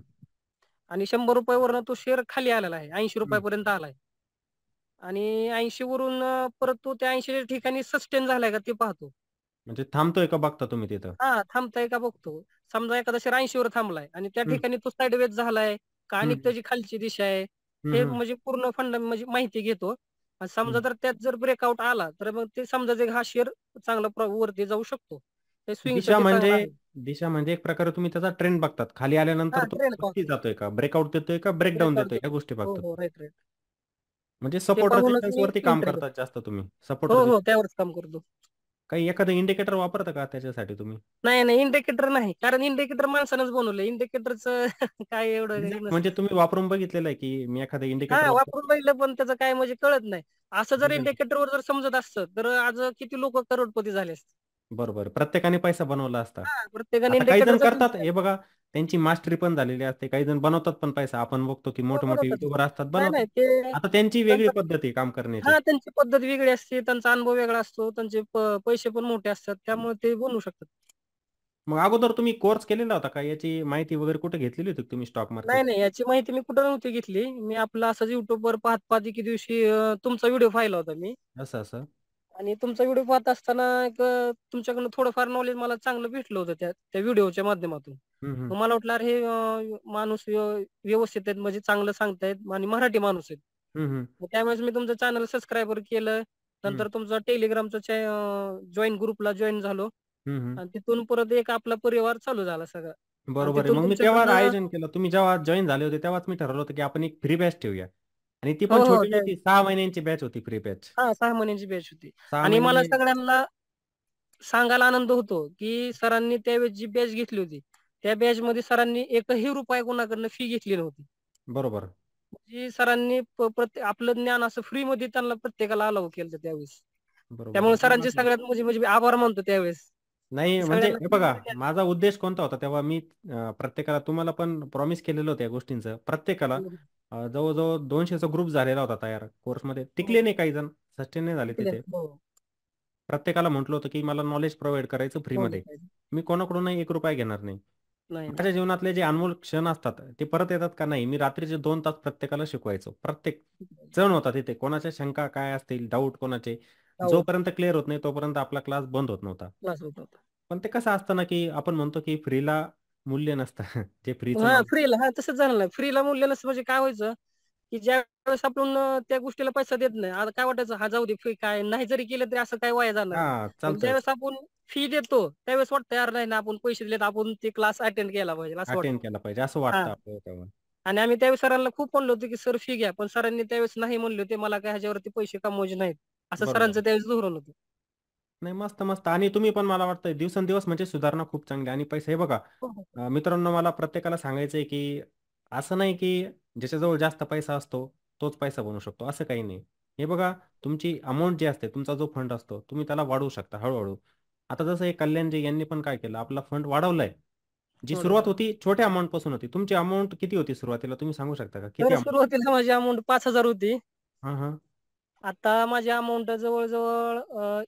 Speaker 2: आणि ₹100 तो शेअर खाली आलेला आहे.
Speaker 1: हं.
Speaker 2: ₹80 आलाय. आणि 80 वरून परत तो त्या 80च्या ठिकाणी सस्टेन झालाय का ते पाहतो.
Speaker 1: म्हणजे थांबतोय का बघता तुम्ही तिथं?
Speaker 2: थांबताय का बघतो. समजा एखादा शेअर 80 वर थांबलाय आणि त्या
Speaker 1: हं,
Speaker 2: ठिकाणी तो साइडवेज झालाय का आणि
Speaker 1: हं,
Speaker 2: त्याची खालची दिशा आहे.
Speaker 1: हं,
Speaker 2: हे
Speaker 1: हं.
Speaker 2: म्हणजे पूर्ण म्हणजे माहिती घेतो. आणि समजा
Speaker 1: हं.
Speaker 2: जर त्यात जर ब्रेकआउट आला, तर मग ते समजायचं की हा शेअर चांगला वरती जाऊ शकतो. ते
Speaker 1: दिशा
Speaker 2: स्विंगसाठी
Speaker 1: म्हणजे
Speaker 2: चांगला आहे.
Speaker 1: दिशा म्हणजे एक प्रकारे तुम्ही त्याचा ट्रेंड बघतात. खाली आल्यानंतर तो
Speaker 2: ट्रेंड
Speaker 1: वरती
Speaker 2: पाहतो.
Speaker 1: जातोय का? ब्रेकआउट देतोय का? ब्रेकडाउन
Speaker 2: ब्रेकआउट
Speaker 1: देतोय? या
Speaker 2: देतो.
Speaker 1: गोष्टी
Speaker 2: हो,
Speaker 1: बघतात.
Speaker 2: हो. Right, right.
Speaker 1: म्हणजे
Speaker 2: ते
Speaker 1: सपोर्ट
Speaker 2: पाहूनच
Speaker 1: रेझिस्टन्स
Speaker 2: मी
Speaker 1: वरती काम
Speaker 2: एंट्री
Speaker 1: करतात
Speaker 2: घेतो.
Speaker 1: जास्त तुम्ही. सपोर्ट
Speaker 2: हो, हो.
Speaker 1: रेझिस्टन्स
Speaker 2: त्यावरच काम करतो.
Speaker 1: काही एखादं इंडिकेटर वापरता का त्याच्यासाठी तुम्ही?
Speaker 2: नाही, नाही. इंडिकेटर नाही. कारण इंडिकेटर माणसानच बनवलंय. इंडिकेटरचं काय एवढं हे
Speaker 1: एक्झॅक्ट म्हणजे
Speaker 2: नसतं.
Speaker 1: तुम्ही वापरून बघितलेलं आहे, की मी एखादं इंडिकेटर
Speaker 2: वापरून
Speaker 1: वापरतो.
Speaker 2: बघितलं पण त्याचं काय म्हणजे कळत नाही. असं जर
Speaker 1: रिझल्ट
Speaker 2: इंडिकेटरवर जर समजत असतं, तर आज किती लोकं करोडपती झाले असते.
Speaker 1: बरोबर. प्रत्येकाने पैसा बनवला असता.
Speaker 2: प्रत्येकाने
Speaker 1: आता काही जण
Speaker 2: इंडिकेटरचाच यूज
Speaker 1: करतात हे
Speaker 2: केला.
Speaker 1: बघा, त्यांची मास्टरी पण झालेली असते. काही जण बनवतात पण पैसा. आपण बघतो, की
Speaker 2: हो,
Speaker 1: मोठे-मोठे
Speaker 2: बनवतात.
Speaker 1: युट्यूबर असतात,
Speaker 2: नाही,
Speaker 1: बनवतात.
Speaker 2: नाही. ते
Speaker 1: आता त्यांची वेगळी
Speaker 2: त्यांचा
Speaker 1: पद्धत आहे काम करण्याची.
Speaker 2: त्यांची पद्धत वेगळी असते. त्यांचा अनुभव वेगळा असतो. त्यांचे पैसे पण मोठे असतात. त्यामुळे ते बनवू शकतात.
Speaker 1: मग अगोदर तुम्ही कोर्स केलेला होता का? याची माहिती वगैरे कुठे घेतलेली होती का तुम्ही स्टॉक
Speaker 2: नाही,
Speaker 1: मार्केटची?
Speaker 2: नाही. याची माहिती मी कुठं नव्हती घेतली. मी आपलं असंच YouTubeवर पाहत-पाहत एके दिवशी तुमचा व्हिडिओ पाहिला होता मी.
Speaker 1: असं.
Speaker 2: आणि तुमचा व्हिडिओ पाहत असताना एक तुमच्याकडनं थोडंफार नॉलेज मला चांगलं भेटलं होतं त्या व्हिडिओच्या माध्यमातून.
Speaker 1: हं, हं.
Speaker 2: मग मला वाटलं अरे हे माणूस व्यवस्थित आहेत म्हणजे चांगलं सांगतायत आणि मराठी माणूस आहेत.
Speaker 1: हं, हं.
Speaker 2: मग त्यावेळेस मी तुमचं चॅनल सबस्क्राईबर केलं.
Speaker 1: हं.
Speaker 2: नंतर तुमचा टेलिग्रामचा जॉइन ग्रुपला जॉइन झालो
Speaker 1: हं, हं.
Speaker 2: आणि तिथून परत एक आपला परिवार चालू झाला सगळा. आणि
Speaker 1: बरोबर आहे.
Speaker 2: तिथून
Speaker 1: मग मी तेव्हा
Speaker 2: तुमच्याकडनं
Speaker 1: आयोजन केलं. तुम्ही जेव्हा जॉइन झाले होते, तेव्हाच मी ठरवलं होतं, की आपण एक फ्री बॅच ठेवूया. आणि ती
Speaker 2: हो,
Speaker 1: पण
Speaker 2: हो.
Speaker 1: छोटी नव्हती. 6 महिन्यांची बॅच होती फ्री बॅच.
Speaker 2: 6 महिन्यांची बॅच होती.
Speaker 1: 6
Speaker 2: आणि मला
Speaker 1: महिने
Speaker 2: सगळ्यांना सांगायला आनंद होतो, की सरांनी त्यावेळेस जी बॅच घेतली होती, त्या बॅचमध्ये सरांनी एकही रुपया कोणाकडनं फी घेतली नव्हती.
Speaker 1: बरोबर.
Speaker 2: म्हणजे सरांनी आपलं ज्ञान असं फ्रीमध्ये त्यांना प्रत्येकाला अलाऊ केलं होतं त्यावेळेस.
Speaker 1: बरोबर
Speaker 2: त्यामुळे
Speaker 1: आहे. नाही
Speaker 2: सरांचे सगळ्यात म्हणजे मी आभार मानतो त्यावेळेस.
Speaker 1: नाही,
Speaker 2: की
Speaker 1: म्हणजे
Speaker 2: सगळ्यांना
Speaker 1: हे बघा,
Speaker 2: फ्रीमध्ये ज्ञान
Speaker 1: माझा उद्देश कोणता होता तेव्हा मी प्रत्येकाला तुम्हाला पण प्रॉमिस केलेलं होतं या गोष्टींचं. प्रत्येकाला
Speaker 2: दिलं.
Speaker 1: जवळ-जवळ 200चा ग्रुप झालेला होता तयार कोर्समध्ये.
Speaker 2: हो,
Speaker 1: टिकले नाही काही जण, सस्टेन नाही झाले
Speaker 2: शिकले.
Speaker 1: तिथे.
Speaker 2: हो.
Speaker 1: प्रत्येकाला म्हटलं होतं, की मला नॉलेज प्रोव्हाईड करायचं फ्रीमध्ये.
Speaker 2: नॉलेज
Speaker 1: मी कोणाकडूनही ₹1 घेणार नाही.
Speaker 2: नाही, नाही.
Speaker 1: माझ्या जीवनातले जे अनमोल क्षण असतात, ते परत येतात का नाही, मी रात्रीचे 2 तास प्रत्येकाला शिकवायचो. प्रत्येक जण होता तिथे. कोणाच्या शंका काय असतील, डाऊट कोणाचे,
Speaker 2: डाऊट
Speaker 1: जोपर्यंत क्लिअर होत नाही, तोपर्यंत आपला क्लास बंद होत नव्हता.
Speaker 2: क्लास होत होता.
Speaker 1: पण ते कसं असतं ना, की आपण म्हणतो, की फ्रीला मूल्य नसतं. जे फ्रीचं नॉलेज
Speaker 2: फ्रीला तसंच झालं नाही. फ्रीला मूल्य नसतं म्हणजे काय व्हायचं, की ज्यावेळेस आपण त्या गोष्टीला पैसा देत नाही. आता काय वाटायचं, हा जाऊ दे फी काय नाही जरी केलं तरी असं काय वाया जाणार आहे.
Speaker 1: हां,
Speaker 2: पण
Speaker 1: चालतंय.
Speaker 2: ज्यावेळेस आपण फी देतो, त्यावेळेस वाटतं यार नाही ना आपण पैसे दिलेत आपण ते क्लास अटेंड केला पाहिजे असं
Speaker 1: अटेंड
Speaker 2: वाटतं.
Speaker 1: केला पाहिजे असं
Speaker 2: हां.
Speaker 1: वाटतं आपल्याला तेव्हा.
Speaker 2: आणि आम्ही त्यावेळेस सरांना खूप म्हणलो होतो, की "सर फी घ्या." पण सरांनी त्यावेळेस नाही म्हणले होते, "मला काय ह्याच्यावरती पैसे कमवायचे नाहीत." असं
Speaker 1: बरोबर.
Speaker 2: सरांचं त्यावेळेस धोरण होतं.
Speaker 1: नाही, मस्त, मस्त आणि तुम्ही पण मला वाटतंय दिवसेंदिवस म्हणजे सुधारणा खूप चांगली आणि पैसे हे बघा
Speaker 2: हो, हो.
Speaker 1: मित्रांनो मला प्रत्येकाला सांगायचंय की असं नाही की ज्याच्याजवळ जास्त पैसा असतो तोच पैसा बनवू शकतो असं काही नाही. हे बघा तुमची अमाऊंट जी असते तुमचा जो फंड असतो तुम्ही त्याला वाढवू शकता हळूहळू. आता जसं हे कल्याणजी यांनी पण काय केलं आपला फंड वाढवलाय. जी
Speaker 2: थोडं
Speaker 1: सुरुवात
Speaker 2: जरा.
Speaker 1: होती छोट्या अमाऊंट पासून होती. तुमची अमाऊंट किती होती सुरुवातीला तुम्ही सांगू शकता का? किती
Speaker 2: तर
Speaker 1: अमाऊंट?
Speaker 2: सुरुवातीला माझी अमाऊंट 5,000 होती.
Speaker 1: हां, हां.
Speaker 2: आता माझी अमाऊंट जवळ-जवळ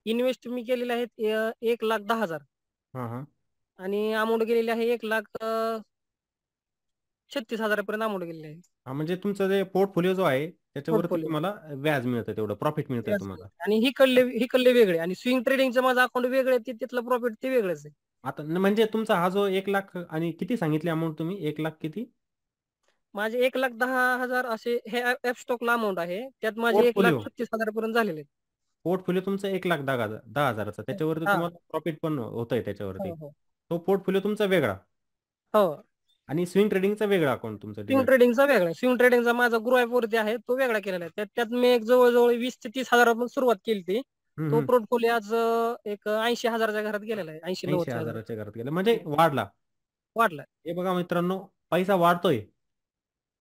Speaker 2: इन्व्हेस्ट मी केलेले आहेत 1,10,000
Speaker 1: हां, हां.
Speaker 2: आणि अमाउंट गेलेली आहे 1,36,000 पर्यंत अमाउंट गेलेली आहे.
Speaker 1: हां, म्हणजे तुमचं जे पोर्टफोलिओ जो आहे त्याच्यावरती
Speaker 2: पोर्टफोलिओ.
Speaker 1: तुम्हाला व्याज मिळतं तेवढं प्रॉफिट मिळतंय
Speaker 2: व्याज
Speaker 1: तुम्हाला.
Speaker 2: मिळतं आणि हिकडले वेगळे आणि स्विंग ट्रेडिंगचं माझं अकाउंट वेगळं आहे, तिथलं प्रॉफिट ते वेगळंच आहे.
Speaker 1: आता म्हणजे तुमचा हा जो 1,00,000 आणि किती सांगितली अमाउंट तुम्ही? 1,00,000 किती?
Speaker 2: माझे 1,10,000 असे हे ॲप स्टॉकला अमाउंट आहे. त्यात माझे
Speaker 1: पोर्टफोलिओ.
Speaker 2: 1,36,000 पर्यंत झालेले आहेत.
Speaker 1: पोर्टफोलिओ तुमचा 1,10,000चा
Speaker 2: हो.
Speaker 1: त्याच्यावरती
Speaker 2: हां.
Speaker 1: तुम्हाला प्रॉफिट पण होतंय त्याच्यावरती.
Speaker 2: हो, हो.
Speaker 1: तो पोर्टफोलिओ तुमचा वेगळा
Speaker 2: हो.
Speaker 1: आणि स्विंग ट्रेडिंगचा वेगळा अकाउंट तुमचं
Speaker 2: स्विंग
Speaker 1: डीमॅट.
Speaker 2: ट्रेडिंगचा वेगळा. स्विंग ट्रेडिंगचा माझा ग्रो ॲपवरती आहे, तो वेगळा केलेला आहे. त्यात त्यात मी एक जवळ-जवळ 20 ते 30,000 पासून सुरुवात केली.
Speaker 1: हं,
Speaker 2: तो
Speaker 1: हं.
Speaker 2: पोर्टफोलिओ आज एक 80,000च्या घरात गेलेला आहे. 80-90च्या घरात.
Speaker 1: 80,000च्या घरात गेलं म्हणजे वाढला.
Speaker 2: वाढलाय.
Speaker 1: हे बघा मित्रांनो, पैसा वाढतोय.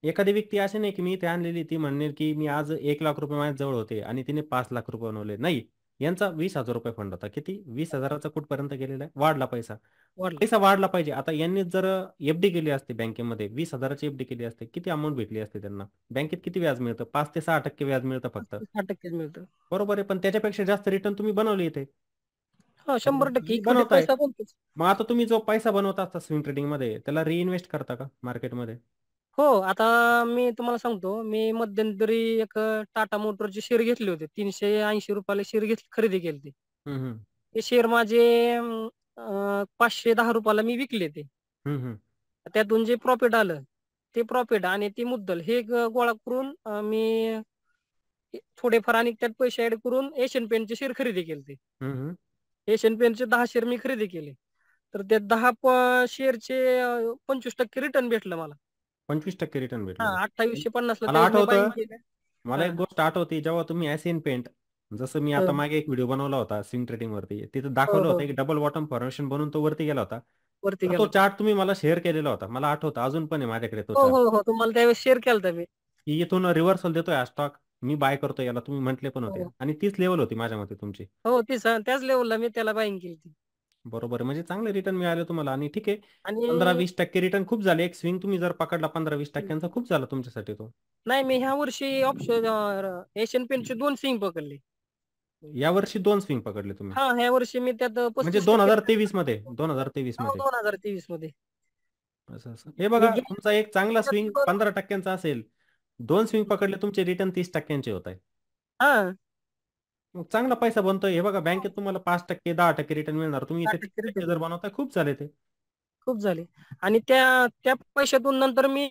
Speaker 1: एखादी व्यक्ती अशी नाही, की मी इथे आणलेली ती म्हणेल, की मी आज ₹1,00,000 माझ्याजवळ होते आणि तिने ₹5,00,000 बनवले. नाही, यांचा ₹20,000 फंड होता. किती? 20,000चा कुठपर्यंत गेलेला आहे? वाढला पैसा.
Speaker 2: वाढलाय.
Speaker 1: पैसा वाढला पाहिजे. आता यांनीच जर एफ-डी केली असती बँकेमध्ये 20,000ची एफ-डी केली असते, किती अमाउंट भेटली असते त्यांना? बँकेत किती व्याज मिळतं? 5 ते 6% व्याज मिळतं फक्त.
Speaker 2: 60% मिळतं.
Speaker 1: बरोबर आहे. पण त्याच्यापेक्षा जास्त रिटर्न तुम्ही बनवले इथे.
Speaker 2: हो,
Speaker 1: तर मग
Speaker 2: 100%
Speaker 1: तुम्ही
Speaker 2: इक्विटीत
Speaker 1: बनवताय.
Speaker 2: पैसा बनतोच.
Speaker 1: मग आता तुम्ही जो पैसा बनवता असता स्विंग ट्रेडिंगमध्ये त्याला रिइन्व्हेस्ट करता का मार्केटमध्ये?
Speaker 2: हो, आता मी तुम्हाला सांगतो, मी मध्यंतरी एक टाटा मोटरचे शेअर घेतले होते. ₹380 ला शेअर खरेदी केलते.
Speaker 1: हं, हं.
Speaker 2: ते शेअर माझे ₹510 ला मी विकले ते.
Speaker 1: हं, हं.
Speaker 2: त्यातून जे प्रॉफिट आलं, ते प्रॉफिट आणि ती मुद्दल हे गोळा करून मी थोडेफार आणि त्यात पैसे ॲड करून एशियन पेंटचे शेअर खरेदी केलते.
Speaker 1: हं, हं.
Speaker 2: एशियन पेंटचे 10 शेअर मी खरेदी केले. तर त्या 10 शेअरचे 25% रिटर्न भेटलं मला.
Speaker 1: 25% रिटर्न
Speaker 2: हां,
Speaker 1: भेटलं.
Speaker 2: 2850 ला
Speaker 1: मला
Speaker 2: त्यावेळेस मी
Speaker 1: आठवतं
Speaker 2: बायिंग केलं.
Speaker 1: मला एक
Speaker 2: हां.
Speaker 1: गोष्ट आठवते जेव्हा तुम्ही एशियन पेंट जसं मी आता
Speaker 2: हो,
Speaker 1: मागे एक व्हिडिओ बनवला होता स्विंग ट्रेडिंगवरती. तिथं
Speaker 2: हो,
Speaker 1: दाखवलं होतं
Speaker 2: हो.
Speaker 1: एक डबल बॉटम फॉर्मेशन बनून तो वरती गेला होता.
Speaker 2: वरती
Speaker 1: तर तो
Speaker 2: गेला.
Speaker 1: चार्ट तुम्ही मला शेअर केलेला होता. मला आठवतं अजून पण आहे माझ्याकडे तो
Speaker 2: हो,
Speaker 1: चार्ट.
Speaker 2: हो, हो. तुम्हाला त्यावेळेस शेअर केलता मी.
Speaker 1: की इथून रिव्हर्सल देतोय हा स्टॉक. मी बाय करतोय याला तुम्ही म्हटले पण होते
Speaker 2: हो,
Speaker 1: आणि तीच लेव्हल होती माझ्या मते तुमची.
Speaker 2: हो. तीच त्याच लेव्हलला मी त्याला बायिंग केलती.
Speaker 1: बरोबर आहे. म्हणजे चांगले रिटर्न मिळाले तुम्हाला आणि ठीक आहे.
Speaker 2: आणि
Speaker 1: 15-20% रिटर्न खूप झाले. एक स्विंग तुम्ही जर पकडला 15-20% खूप झाला तुमच्यासाठी तो.
Speaker 2: नाही मी ह्या वर्षी एशियन पेंटचे 2 सिंग पकडले.
Speaker 1: यावर्षी 2 स्विंग पकडले तुम्ही.
Speaker 2: हां, ह्या वर्षी मी त्यात
Speaker 1: म्हणजे
Speaker 2: 35%
Speaker 1: 2023 मध्ये 2023
Speaker 2: हो,
Speaker 1: मध्ये.
Speaker 2: 2023 मध्ये.
Speaker 1: असं, असं. हे
Speaker 2: मी
Speaker 1: बघा
Speaker 2: गेल्या
Speaker 1: तुमचा एक चांगला स्विंग
Speaker 2: वर्षी
Speaker 1: 15% असेल. 2 स्विंग पकडले तुमचे रिटर्न 30% होत आहे.
Speaker 2: हां.
Speaker 1: मग चांगला पैसा बनतोय. हे बघा बँकेत तुम्हाला 5%, 10% रिटर्न मिळणार. तुम्ही इथे
Speaker 2: 10%
Speaker 1: 30%
Speaker 2: रिटर्न
Speaker 1: जर बनवताय खूप झाले ते.
Speaker 2: खूप झाले. आणि त्या त्या पैशातून नंतर मी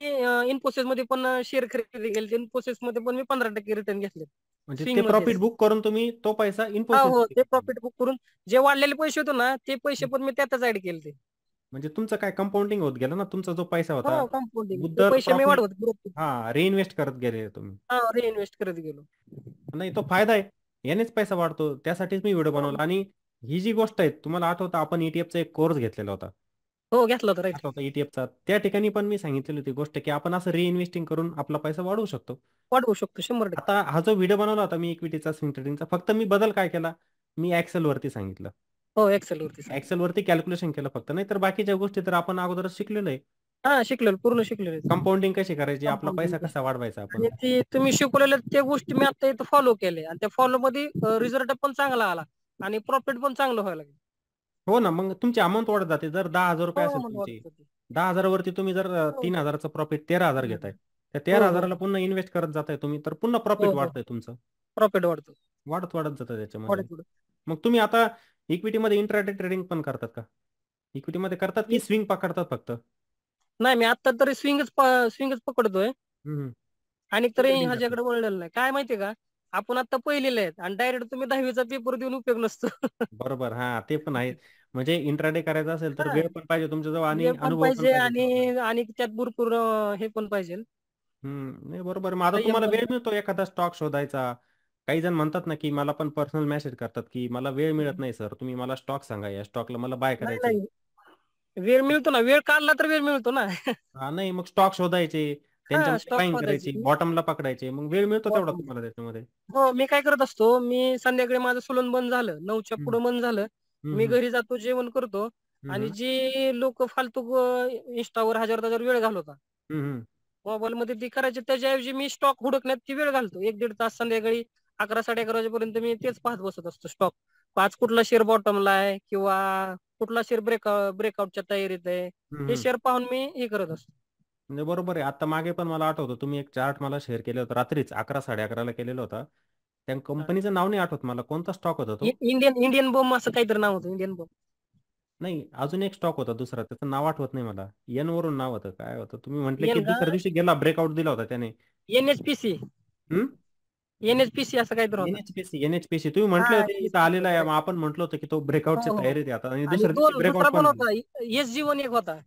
Speaker 2: इन्फोसिसमध्ये पण शेअर खरेदी केले. इन्फोसिसमध्ये पण मी 15% रिटर्न घेतले.
Speaker 1: म्हणजे ते प्रॉफिट
Speaker 2: स्विंगमध्येच.
Speaker 1: बुक करून तुम्ही तो पैसा
Speaker 2: हां,
Speaker 1: इन्फोसिस
Speaker 2: हो. ते प्रॉफिट बुक करून जे वाढलेले पैसे होते ना, ते पैसे पण मी त्यातच ॲड केलते.
Speaker 1: म्हणजे तुमचं काय कंपाउंडिंग होत गेलं ना, तुमचा जो पैसा होता.
Speaker 2: हो, कंपाऊंडिंग. ते
Speaker 1: मुद्दल,
Speaker 2: पैसे मी
Speaker 1: प्रॉफिट
Speaker 2: वाढवत गेलो.
Speaker 1: हां, रिइन्व्हेस्ट करत गेले तुम्ही.
Speaker 2: हां, रिइन्व्हेस्ट करत गेलो.
Speaker 1: नाही तो फायदा आहे. यानेच पैसा वाढतो. त्यासाठीच मी व्हिडिओ
Speaker 2: हो,
Speaker 1: बनवला आणि ही जी गोष्ट आहे तुम्हाला आठवतं आपण ई-टी-एफचा एक कोर्स घेतलेला होता.
Speaker 2: हो घेतला होता राईट.
Speaker 1: आठवतं ई-टी-एफचा. त्या ठिकाणी पण मी सांगितलेली होती गोष्ट, की आपण असं रिइन्व्हेस्टिंग करून आपला पैसा वाढवू शकतो.
Speaker 2: वाढवू शकतो 100%.
Speaker 1: आता हा जो व्हिडिओ बनवला होता मी इक्विटीचा, स्विंग ट्रेडिंगचा फक्त मी बदल काय केला? मी एक्सेलवरती सांगितलं.
Speaker 2: हो, एक्सेलवरती सांगितलं.
Speaker 1: एक्सेलवरती कॅल्क्युलेशन केलं फक्त. नाहीतर बाकीच्या गोष्टी तर आपण अगोदरच शिकलेलो आहे.
Speaker 2: हां, शिकलेलो, पूर्ण शिकलेलो आहे.
Speaker 1: कंपाउंडिंग कशी करायची, आपला
Speaker 2: कंपाऊंडिंग
Speaker 1: पैसा कसा वाढवायचा आपण.
Speaker 2: आणि ते तुम्ही शिकवलेल्या त्या गोष्टी मी आता इथं फॉलो केल्या आणि त्या फॉलोमध्ये रिझल्ट पण चांगला आला आणि प्रॉफिट पण चांगलं व्हायला लागलं.
Speaker 1: हो ना, मग तुमची अमाउंट वाढत जाते. जर ₹10,000
Speaker 2: हो,
Speaker 1: असेल
Speaker 2: मला
Speaker 1: तुमची,
Speaker 2: वाटत होती.
Speaker 1: 10,000 वरती तुम्ही जर
Speaker 2: हो,
Speaker 1: 3,000चं प्रॉफिट 13,000 घेताय. त्या
Speaker 2: हो, हो,
Speaker 1: 13,000ला पुन्हा इन्व्हेस्ट करत जाताय तुम्ही, तर पुन्हा
Speaker 2: हो,
Speaker 1: प्रॉफिट
Speaker 2: हो.
Speaker 1: वाढतंय तुमचं.
Speaker 2: प्रॉफिट वाढतो.
Speaker 1: वाढत, वाढत जातं त्याच्यामध्ये.
Speaker 2: वाढत, वाढत.
Speaker 1: मग तुम्ही आता इक्विटीमध्ये इंट्राडे ट्रेडिंग पण करतात का? इक्विटीमध्ये करतात की
Speaker 2: मी
Speaker 1: स्विंग पकडतात फक्त?
Speaker 2: नाही मी आता तरी स्विंगच पकडतोय.
Speaker 1: हं, हं.
Speaker 2: आणि
Speaker 1: स्विंग
Speaker 2: तरी
Speaker 1: ट्रेडिंग करतात.
Speaker 2: ह्याच्याकडे वळलेलं नाही. काय माहितीये का? आपण आता पहिलीला आहेत आणि डायरेक्ट तुम्ही 10वीचा पेपर देऊन उपयोग नसतो.
Speaker 1: बरोबर. हां, ते पण आहे. म्हणजे इंट्राडे करायचा असेल तर
Speaker 2: हां,
Speaker 1: वेळ पण पाहिजे तुमच्याजवळ आणि
Speaker 2: वेळ पण
Speaker 1: अनुभव पण
Speaker 2: पाहिजे
Speaker 1: पाहिजे
Speaker 2: आणि
Speaker 1: तेवढा.
Speaker 2: आणि त्यात भरपूर हे पण पाहिजे.
Speaker 1: नाही बरोबर. मग आता
Speaker 2: संयम
Speaker 1: तुम्हाला
Speaker 2: पण
Speaker 1: वेळ
Speaker 2: पाहिजे.
Speaker 1: मिळतो एखादा स्टॉक शोधायचा. काही जण म्हणतात ना, की मला पण पर्सनल मेसेज करतात, की मला वेळ मिळत नाही सर. तुम्ही मला स्टॉक सांगा. या स्टॉकला मला बाय
Speaker 2: नाही,
Speaker 1: करायचंय.
Speaker 2: नाही. वेळ मिळतो ना. वेळ काढला तर वेळ मिळतो ना.
Speaker 1: हां, नाही मग स्टॉक शोधायचे,
Speaker 2: हां,
Speaker 1: त्यांच्यामध्ये
Speaker 2: स्टॉक
Speaker 1: बायिंग करायची,
Speaker 2: शोधायचे.
Speaker 1: बॉटमला पकडायचे. मग वेळ मिळतो तेवढा
Speaker 2: बॉटम
Speaker 1: तुम्हाला त्याच्यामध्ये.
Speaker 2: हो, मी काय करत असतो, मी संध्याकाळी माझं सलून बंद झालं, 9च्या
Speaker 1: हं,
Speaker 2: पुढं बंद झालं,
Speaker 1: हं,
Speaker 2: मी
Speaker 1: हं.
Speaker 2: घरी जातो, जेवण करतो आणि जे लोक फालतू इंस्टावर हजार वेळ घालवतात मोबाईल मध्ये ती करायचे, त्याच्याऐवजी मी स्टॉक हुडकण्यात ती वेळ घालतो. 1-1.5 तास संध्याकाळी 11-11:30 वाजेपर्यंत मी तेच पाहत बसत असतो स्टॉक. आज कुठला शेअर बॉटमला आहे किंवा कुठला शेअर ब्रेकआउटच्या तयारीत आहे, हे शेअर पाहून मी हे करत असतो.
Speaker 1: म्हणजे बरोबर आहे. आता मागे पण मला आठवतं तुम्ही एक चार्ट मला शेअर केलं होतं रात्रीच 11-11:30ला केलेला होता. त्या कंपनीचं नाव नाही आठवत मला. कोणता स्टॉक होता तो?
Speaker 2: इंडियन बॉम्ब असं काहीतरी नाव होतं, इंडियन बॉम्ब.
Speaker 1: नाही, अजून एक स्टॉक होता दुसरा. त्याचं नाव आठवत नाही मला. एन वरून नाव होतं. काय होतं? तुम्ही म्हटले की
Speaker 2: एन का?
Speaker 1: दुसऱ्या दिवशी गेला ब्रेकआउट दिला होता त्याने.
Speaker 2: NHPC असं काहीतरी होतं.
Speaker 1: एनएचपीसी तुम्ही म्हटले
Speaker 2: हा,
Speaker 1: होते इथं आलेला आहे. मग आपण म्हटलो होतो की तो ब्रेकआउटची
Speaker 2: हो, हो.
Speaker 1: तयारीत आहे आता आणि
Speaker 2: आणि
Speaker 1: दुसऱ्या दिवशी
Speaker 2: दुसरा
Speaker 1: ब्रेकआउट
Speaker 2: पण
Speaker 1: पण
Speaker 2: होता, SG1 एक होता.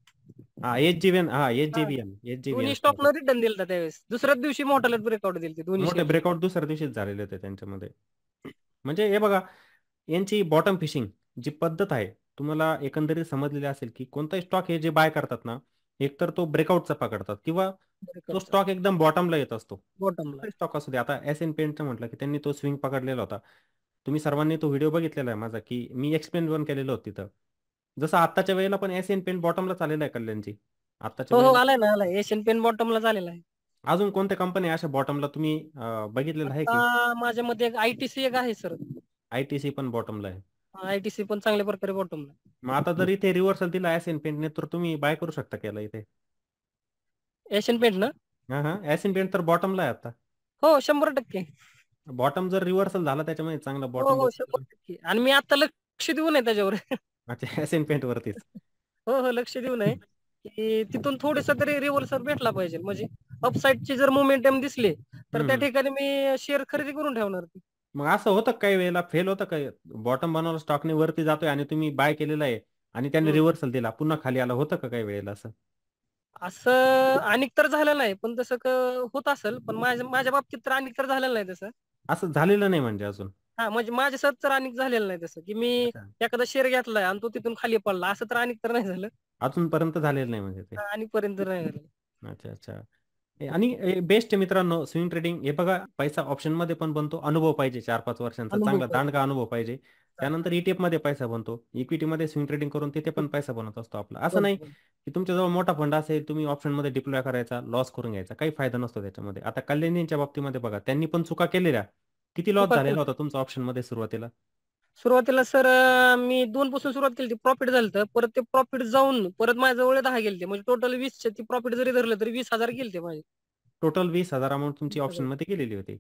Speaker 1: हा एचजीव्हीएन हा
Speaker 2: हा,
Speaker 1: एचजीव्हीएन
Speaker 2: दोन्ही स्टॉकला रिटर्न दिलता त्यावेळेस. दुसऱ्याच दिवशी मोठाले ब्रेकआउट दिलते दोन्ही
Speaker 1: मोठे
Speaker 2: शेअर.
Speaker 1: ब्रेकआउट दुसऱ्या दिवशीच झालेले होते त्यांच्यामध्ये. म्हणजे हे बघा, यांची बॉटम फिशिंग जी पद्धत आहे तुम्हाला एकंदरीत समजलेली असेल की कोणताही स्टॉक हे जे बाय करतात ना, एकतर तो ब्रेकआउटचा पकडतात किंवा तो स्टॉक एकदम बॉटमला येत असतो.
Speaker 2: बॉटमला.
Speaker 1: स्टॉक असू दे. आता एस एन पेंटचं म्हटलं की त्यांनी तो स्विंग पकडलेला होता. तुम्ही सर्वांनी तो व्हिडिओ बघितलेला आहे माझा, की मी एक्सप्लेन पण केलेलं होतं तिथं. जसं आत्ताच्या वेळेला पण एस एन पेंट बॉटमला चाललेला आहे कल्याणची. आत्ताच्या
Speaker 2: हो, हो,
Speaker 1: वेळेला
Speaker 2: आलाय ना, आलाय. एशियन पेन बॉटमला झालेला आहे.
Speaker 1: अजून कोणत्या कंपनी अशा बॉटमला तुम्ही बघितलेलं आहे की?
Speaker 2: आता माझ्या मध्ये एक ITC एक आहे सर.
Speaker 1: आयटीसी पण बॉटमला आहे.
Speaker 2: ITC पण चांगल्या प्रकारे बॉटमला.
Speaker 1: मग आता जर इथे रिव्हर्सल दिला एस एन पेंटने तर तुम्ही बाय करू शकता केला इथे.
Speaker 2: एशियन पेंट ना?
Speaker 1: हा हा, एस एन पेंट तर बॉटमला आहे आता.
Speaker 2: हो, 100%.
Speaker 1: बॉटम जर रिव्हर्सल झाला त्याच्यामध्ये चांगला
Speaker 2: हो,
Speaker 1: बॉटम
Speaker 2: हो,
Speaker 1: बसतो.
Speaker 2: 100%. आणि मी आता लक्ष देऊ नये त्याच्यावर.
Speaker 1: अच्छा, एस एन पेंट वरतीच.
Speaker 2: हो, हो, लक्ष देऊ नये की तिथून थोडस तरी रिव्हर्सल भेटला पाहिजे. म्हणजे अपसाईडची जर मोमेंटम दिसले तर त्या ठिकाणी मी शेअर खरेदी करून ठेवणार.
Speaker 1: मग असं होतं काही वेळेला फेल होतं काय? बॉटम बनवला स्टॉकने वरती जातोय आणि तुम्ही बाय केलेला आहे आणि त्याने
Speaker 2: हम्म.
Speaker 1: रिव्हर्सल दिला पुन्हा खाली आला, होतं का काही वेळेला असं?
Speaker 2: असं अनेक तर झालं नाही, पण तसं होत असेल, पण माझ्या बाबतीत तर अनेक तर झालेलं नाही तसं.
Speaker 1: असं झालेलं नाही म्हणजे अजून?
Speaker 2: हा, म्हणजे माझ्यासोबत तर अनेक झालेलं नाही तसं, की मी
Speaker 1: अच्छा,
Speaker 2: एखादा शेअर घेतलाय आणि तो तिथून खाली पडला, असं तर अनेक तर नाही झालं.
Speaker 1: अजूनपर्यंत झालेलं नाही म्हणजे ते.
Speaker 2: आणि पर्यंत नाही झालं.
Speaker 1: अच्छा अच्छा. आणि बेस्ट आहे मित्रांनो स्विंग ट्रेडिंग. हे बघा, पैसा ऑप्शन मध्ये पण बनतो. अनुभव पाहिजे 4-5 वर्षांचा
Speaker 2: अनुभव
Speaker 1: चांगला
Speaker 2: पाहिजे.
Speaker 1: दांडगा अनुभव पाहिजे. त्यानंतर ETF मध्ये पैसा बनतो. इक्विटी मध्ये स्विंग ट्रेडिंग करून तिथे पण पैसा बनत असतो आपला. असं नाही
Speaker 2: बरोबर.
Speaker 1: की तुमच्याजवळ मोठा फंड असेल तुम्ही ऑप्शन मध्ये डिप्लॉय करायचा, लॉस करून घ्यायचा, काही फायदा नसतो त्याच्यामध्ये. आता कल्याणींच्या बाबतीमध्ये बघा, त्यांनी पण चुका केलेल्या. किती लॉस
Speaker 2: चुका
Speaker 1: झालेला
Speaker 2: केल्या.
Speaker 1: होता तुमचा ऑप्शन मध्ये सुरुवातीला?
Speaker 2: सुरुवातीला सर मी 2 पासून सुरुवात केली होती. प्रॉफिट झालं होतं. परत ते प्रॉफिट जाऊन परत माझ्याजवळ 10 गेलते. म्हणजे टोटल 20 चे प्रॉफिट जरी धरलं तरी 20,000 गेलते माझे.
Speaker 1: टोटल 20,000 अमाऊंट तुमची ऑप्शन
Speaker 2: 20,000.
Speaker 1: मध्ये गेलेली होती.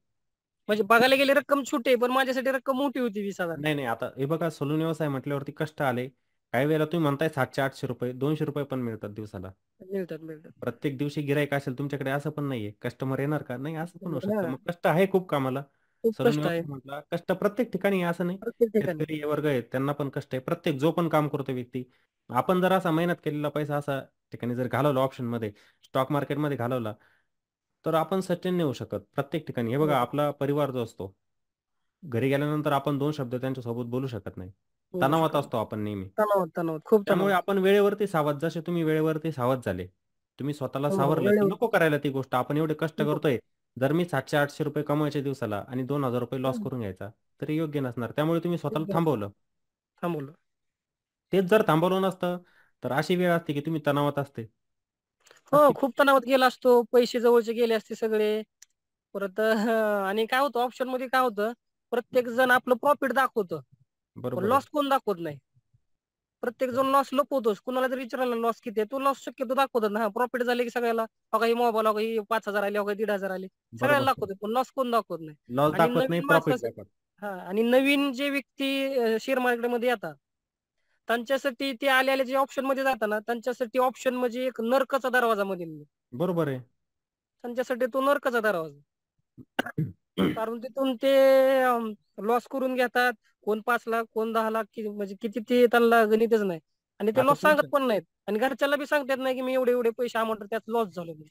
Speaker 2: म्हणजे बघायला गेले रक्कम छोटी आहे, पण माझ्यासाठी रक्कम मोठी होती 20,000.
Speaker 1: नाही नाही, आता हे बघा, सलून व्यवसाय म्हटल्यावरती कष्ट आले. काही वेळेला तुम्ही म्हणताय 700-800 रुपये, 200 रुपये पण मिळतात दिवसाला.
Speaker 2: मिळतात.
Speaker 1: प्रत्येक दिवशी गिराईक असेल तुमच्याकडे असं पण नाहीये. कस्टमर येणार का? नाही, असं पण होऊ शकतं.
Speaker 2: हां,
Speaker 1: मग कष्ट आहे खूप कामाला.
Speaker 2: खूप
Speaker 1: सलून
Speaker 2: कष्ट आहे
Speaker 1: व्यवसाय म्हटला कष्ट प्रत्येक ठिकाणी आहे असं नाही.
Speaker 2: प्रत्येक ठिकाणी.
Speaker 1: शेतकरी हे वर्ग आहेत त्यांना पण कष्ट आहे. प्रत्येक जो पण काम करतो व्यक्ती. आपण जर असा मेहनत केलेला पैसा असा ठिकाणी जर घालवला ऑप्शन मध्ये, स्टॉक मार्केटमध्ये घालवला, तर आपण सस्टेन नाही होऊ शकत प्रत्येक ठिकाणी. हे बघा,
Speaker 2: बरोबर.
Speaker 1: आपला परिवार जो असतो, घरी गेल्यानंतर आपण 2 शब्द त्यांच्यासोबत बोलू शकत नाही.
Speaker 2: बोलू
Speaker 1: तणावात
Speaker 2: शकत नाही.
Speaker 1: असतो आपण नेहमी.
Speaker 2: तणावात, खूप
Speaker 1: त्यामुळे
Speaker 2: तणावात.
Speaker 1: आपण वेळेवरती सावध, जसे तुम्ही वेळेवरती सावध झाले, तुम्ही स्वतःला
Speaker 2: हो, हो.
Speaker 1: सावरलं की नको करायला ती गोष्ट. आपण एवढे कष्ट
Speaker 2: नको.
Speaker 1: करतोय, जर मी 700-800 रुपये कमवायचे दिवसाला आणि 2,000 रुपये लॉस
Speaker 2: हं.
Speaker 1: करून घ्यायचा, तरी योग्य नसणार. त्यामुळे तुम्ही स्वतःला थांबवलं.
Speaker 2: थांबवलं.
Speaker 1: तेच जर थांबवलं नसतं तर अशी वेळ असते की तुम्ही तणावात असते
Speaker 2: हो,
Speaker 1: असते
Speaker 2: खूप तणावात गेला असतो. पैसे जवळचे गेले असते सगळे. परत आणि काय होतं ऑप्शन मध्ये काय होतं, प्रत्येक जण आपलं प्रॉफिट दाखवतं, पण
Speaker 1: बरोबर आहे.
Speaker 2: लॉस कोण दाखवत नाही. प्रत्येक जण लॉस लपवतोच. कुणाला जर विचारला लॉस किती आहे, तो लॉस शक्यतो दाखवतात ना. प्रॉफिट झाले की सगळ्याला बघा ही मोबाईल, बघा ही 5,000 आले, बघा 1,500 आले. सगळ्याला
Speaker 1: बरोबर.
Speaker 2: दाखवतो, पण लॉस कोण दाखवत नाही.
Speaker 1: लॉस
Speaker 2: आणि
Speaker 1: दाखवत नाही,
Speaker 2: नवीन
Speaker 1: प्रॉफिट
Speaker 2: माणसाचं
Speaker 1: दाखवत.
Speaker 2: आणि नवीन जे व्यक्ती शेअर मार्केटमध्ये येतात, त्यांच्यासाठी ते आले जे ऑप्शन मध्ये जातात त्यांच्यासाठी ऑप्शन म्हणजे एक नरकाचा दरवाजा मध्ये.
Speaker 1: बरोबर आहे.
Speaker 2: त्यांच्यासाठी तो नरकाचा दरवाजा. कारण तिथून ते लॉस करून घेतात. कोण 5 लाख, कोण 10 लाख, म्हणजे किती ते त्यांना गणितच नाही. आणि ते
Speaker 1: आता
Speaker 2: लॉस सांगत
Speaker 1: तुमच्या
Speaker 2: पण नाहीत. आणि घरच्याला बी सांगतात नाही की मी एवढे एवढे पैसे अमाऊंट त्यात लॉस झालो म्हणून.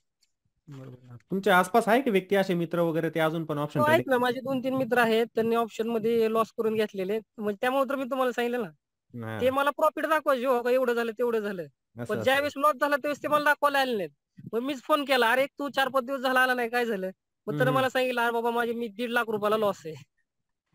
Speaker 1: बरोबर. तुमच्या आसपास आहे की व्यक्ती असे मित्र वगैरे ते अजून पण ऑप्शन
Speaker 2: हो, आहेत
Speaker 1: ट्रेडिंग
Speaker 2: ना,
Speaker 1: करतात?
Speaker 2: माझे 2-3 मित्र आहेत. त्यांनी ऑप्शन मध्ये लॉस करून घेतलेले. म्हणजे त्यामुळे तर मी तुम्हाला सांगितलं ना. ते
Speaker 1: हा,
Speaker 2: मला प्रॉफिट दाखवायचे, हो का एवढं झालं तेवढं झालं.
Speaker 1: असं
Speaker 2: पण
Speaker 1: असं.
Speaker 2: ज्यावेळेस लॉस झाला त्यावेळेस ते मला दाखवायला आले नाहीत. मग मीच फोन केला, "अरे तू 4-5 दिवस झाला आला नाही, काय झालं?" मग तर
Speaker 1: हम्म.
Speaker 2: मला सांगितलं, "अरे बाबा माझे मी ₹1.5 लाख लॉस आहे."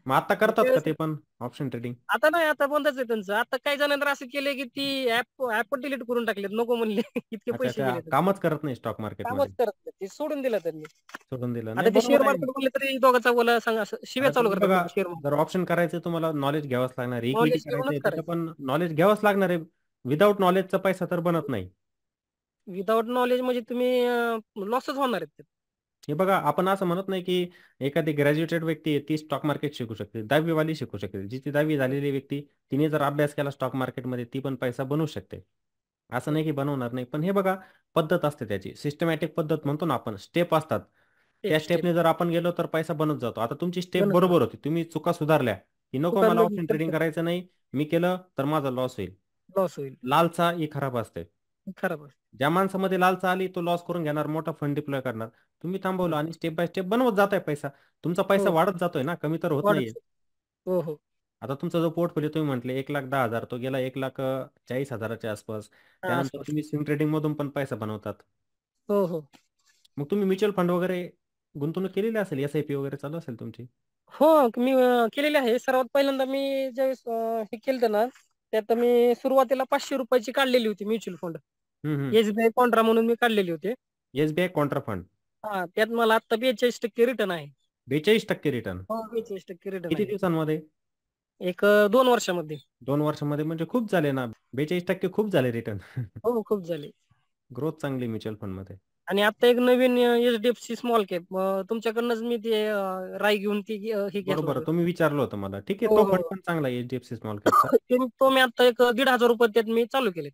Speaker 1: मग आता
Speaker 2: मग
Speaker 1: करतात का
Speaker 2: त्यावेळेस
Speaker 1: ते पण ऑप्शन ट्रेडिंग?
Speaker 2: आता नाही, आता बंदच आहे त्यांचं. आता काही जणांना असं केलंय की ती ऍप डिलीट करून टाकलेत, नको म्हणले. इतके
Speaker 1: अच्छा
Speaker 2: पैसे
Speaker 1: अच्छा,
Speaker 2: गेले त्यांचे.
Speaker 1: कामच करत नाही स्टॉक
Speaker 2: कामच
Speaker 1: मार्केटमध्ये.
Speaker 2: करत नाही ते, सोडून दिलं त्यांनी.
Speaker 1: सोडून दिलं.
Speaker 2: आता
Speaker 1: नाही
Speaker 2: ते शेअर
Speaker 1: बरोबर आहे.
Speaker 2: मार्केट म्हणले तरी दोघांचा बोला सांगा, असं शिव्या
Speaker 1: आता
Speaker 2: चालू
Speaker 1: तुम्ही
Speaker 2: करतात
Speaker 1: बघा,
Speaker 2: लोक शेअर मार्केट.
Speaker 1: जर ऑप्शन करायचं तुम्हाला नॉलेज घ्यावंच लागणार आहे. इक्विटी
Speaker 2: नॉलेज
Speaker 1: करायचंय
Speaker 2: घेऊनच
Speaker 1: त्याचं
Speaker 2: करायचं.
Speaker 1: पण नॉलेज घ्यावंच लागणार आहे. विदाऊट नॉलेजचा पैसा तर बनत नाही.
Speaker 2: विदाउट नॉलेज म्हणजे तुम्ही लॉसच होणार आहेत.
Speaker 1: हे बघा, आपण असं म्हणत नाही की एखादी ग्रॅज्युएटेड व्यक्ती आहे ती स्टॉक मार्केट शिकू शकते, 10वी शिकू शकते. जिची 10वी झालेली व्यक्ती, तिने जर अभ्यास केला स्टॉक मार्केटमध्ये, ती पण पैसा बनवू शकते. असं नाही की बनवणार नाही. पण हे बघा, पद्धत असते त्याची, सिस्टमॅटिक पद्धत म्हणतो ना आपण, स्टेप असतात. त्या
Speaker 2: स्टेप स्टेप
Speaker 1: स्टेपने जर आपण गेलो तर पैसा बनत जातो. आता तुमची स्टेप
Speaker 2: बनत
Speaker 1: बरोबर
Speaker 2: जातो.
Speaker 1: होती, तुम्ही चुका सुधारल्या की नको मला
Speaker 2: चुकांमध्ये
Speaker 1: ऑप्शन ट्रेडिंग
Speaker 2: परफेक्ट
Speaker 1: करायचं नाही, मी केलं तर माझा लॉस होईल.
Speaker 2: लॉस होईल.
Speaker 1: लालसा ही खराब असते.
Speaker 2: खराब आहे.
Speaker 1: ज्या माणसामध्ये लालसा आली तो लॉस करून घेणार, मोठा फंड डिप्लॉय करणार. तुम्ही थांबवलं
Speaker 2: हम्म.
Speaker 1: आणि स्टेप बाय स्टेप बनवत जाताय पैसा. तुमचा पैसा
Speaker 2: हो
Speaker 1: वाढत जातोय ना, कमी तर होत नाहीये.
Speaker 2: वाढत. हो हो.
Speaker 1: आता तुमचा जो पोर्टफोलिओ तुम्ही म्हटले 1,10,000, तो गेला 1,40,000च्या आसपास.
Speaker 2: हा,
Speaker 1: त्यानंतर
Speaker 2: आसपास.
Speaker 1: तुम्ही स्विंग ट्रेडिंग मधून पण पैसा बनवतात.
Speaker 2: हो हो.
Speaker 1: मग तुम्ही म्युच्युअल फंड वगैरे गुंतवणूक केलेली असेल, SIP वगैरे चालू असेल तुमची.
Speaker 2: हो, मी केलेले आहे. सर्वात पहिल्यांदा मी ज्यावेळेस हे केलं ना, त्यात मी सुरुवातीला 500 रुपयाची काढलेली होती म्युच्युअल फंड.
Speaker 1: हम्म हम्म.
Speaker 2: एसबीआय कॉन्ट्रा म्हणून मी काढलेली होती.
Speaker 1: SBI Contra fund.
Speaker 2: हा, त्यात मला आता 42% रिटर्न आहे.
Speaker 1: 42% रिटर्न.
Speaker 2: हो, 42% रिटर्न
Speaker 1: किती
Speaker 2: आहे.
Speaker 1: दिवसांमध्ये?
Speaker 2: एक 2 वर्षामध्ये.
Speaker 1: 2 वर्षांमध्ये म्हणजे खूप झाले ना. 42% खूप झाले रिटर्न.
Speaker 2: हो, खूप झाले.
Speaker 1: ग्रोथ चांगली म्युच्युअल फंड मध्ये.
Speaker 2: आणि आता एक नवीन एचडीएफसी स्मॉल कॅप तुमच्याकडनंच मी ते राय घेऊन ती हे घेतलं
Speaker 1: बरोबर,
Speaker 2: होतं.
Speaker 1: तुम्ही विचारलं होतं मला. ठीक आहे,
Speaker 2: हो
Speaker 1: तो फंड
Speaker 2: हो.
Speaker 1: पण चांगला आहे HDFC स्मॉल कॅपचा.
Speaker 2: तो मी आता एक 1,500 रुपये त्यात मी चालू केले.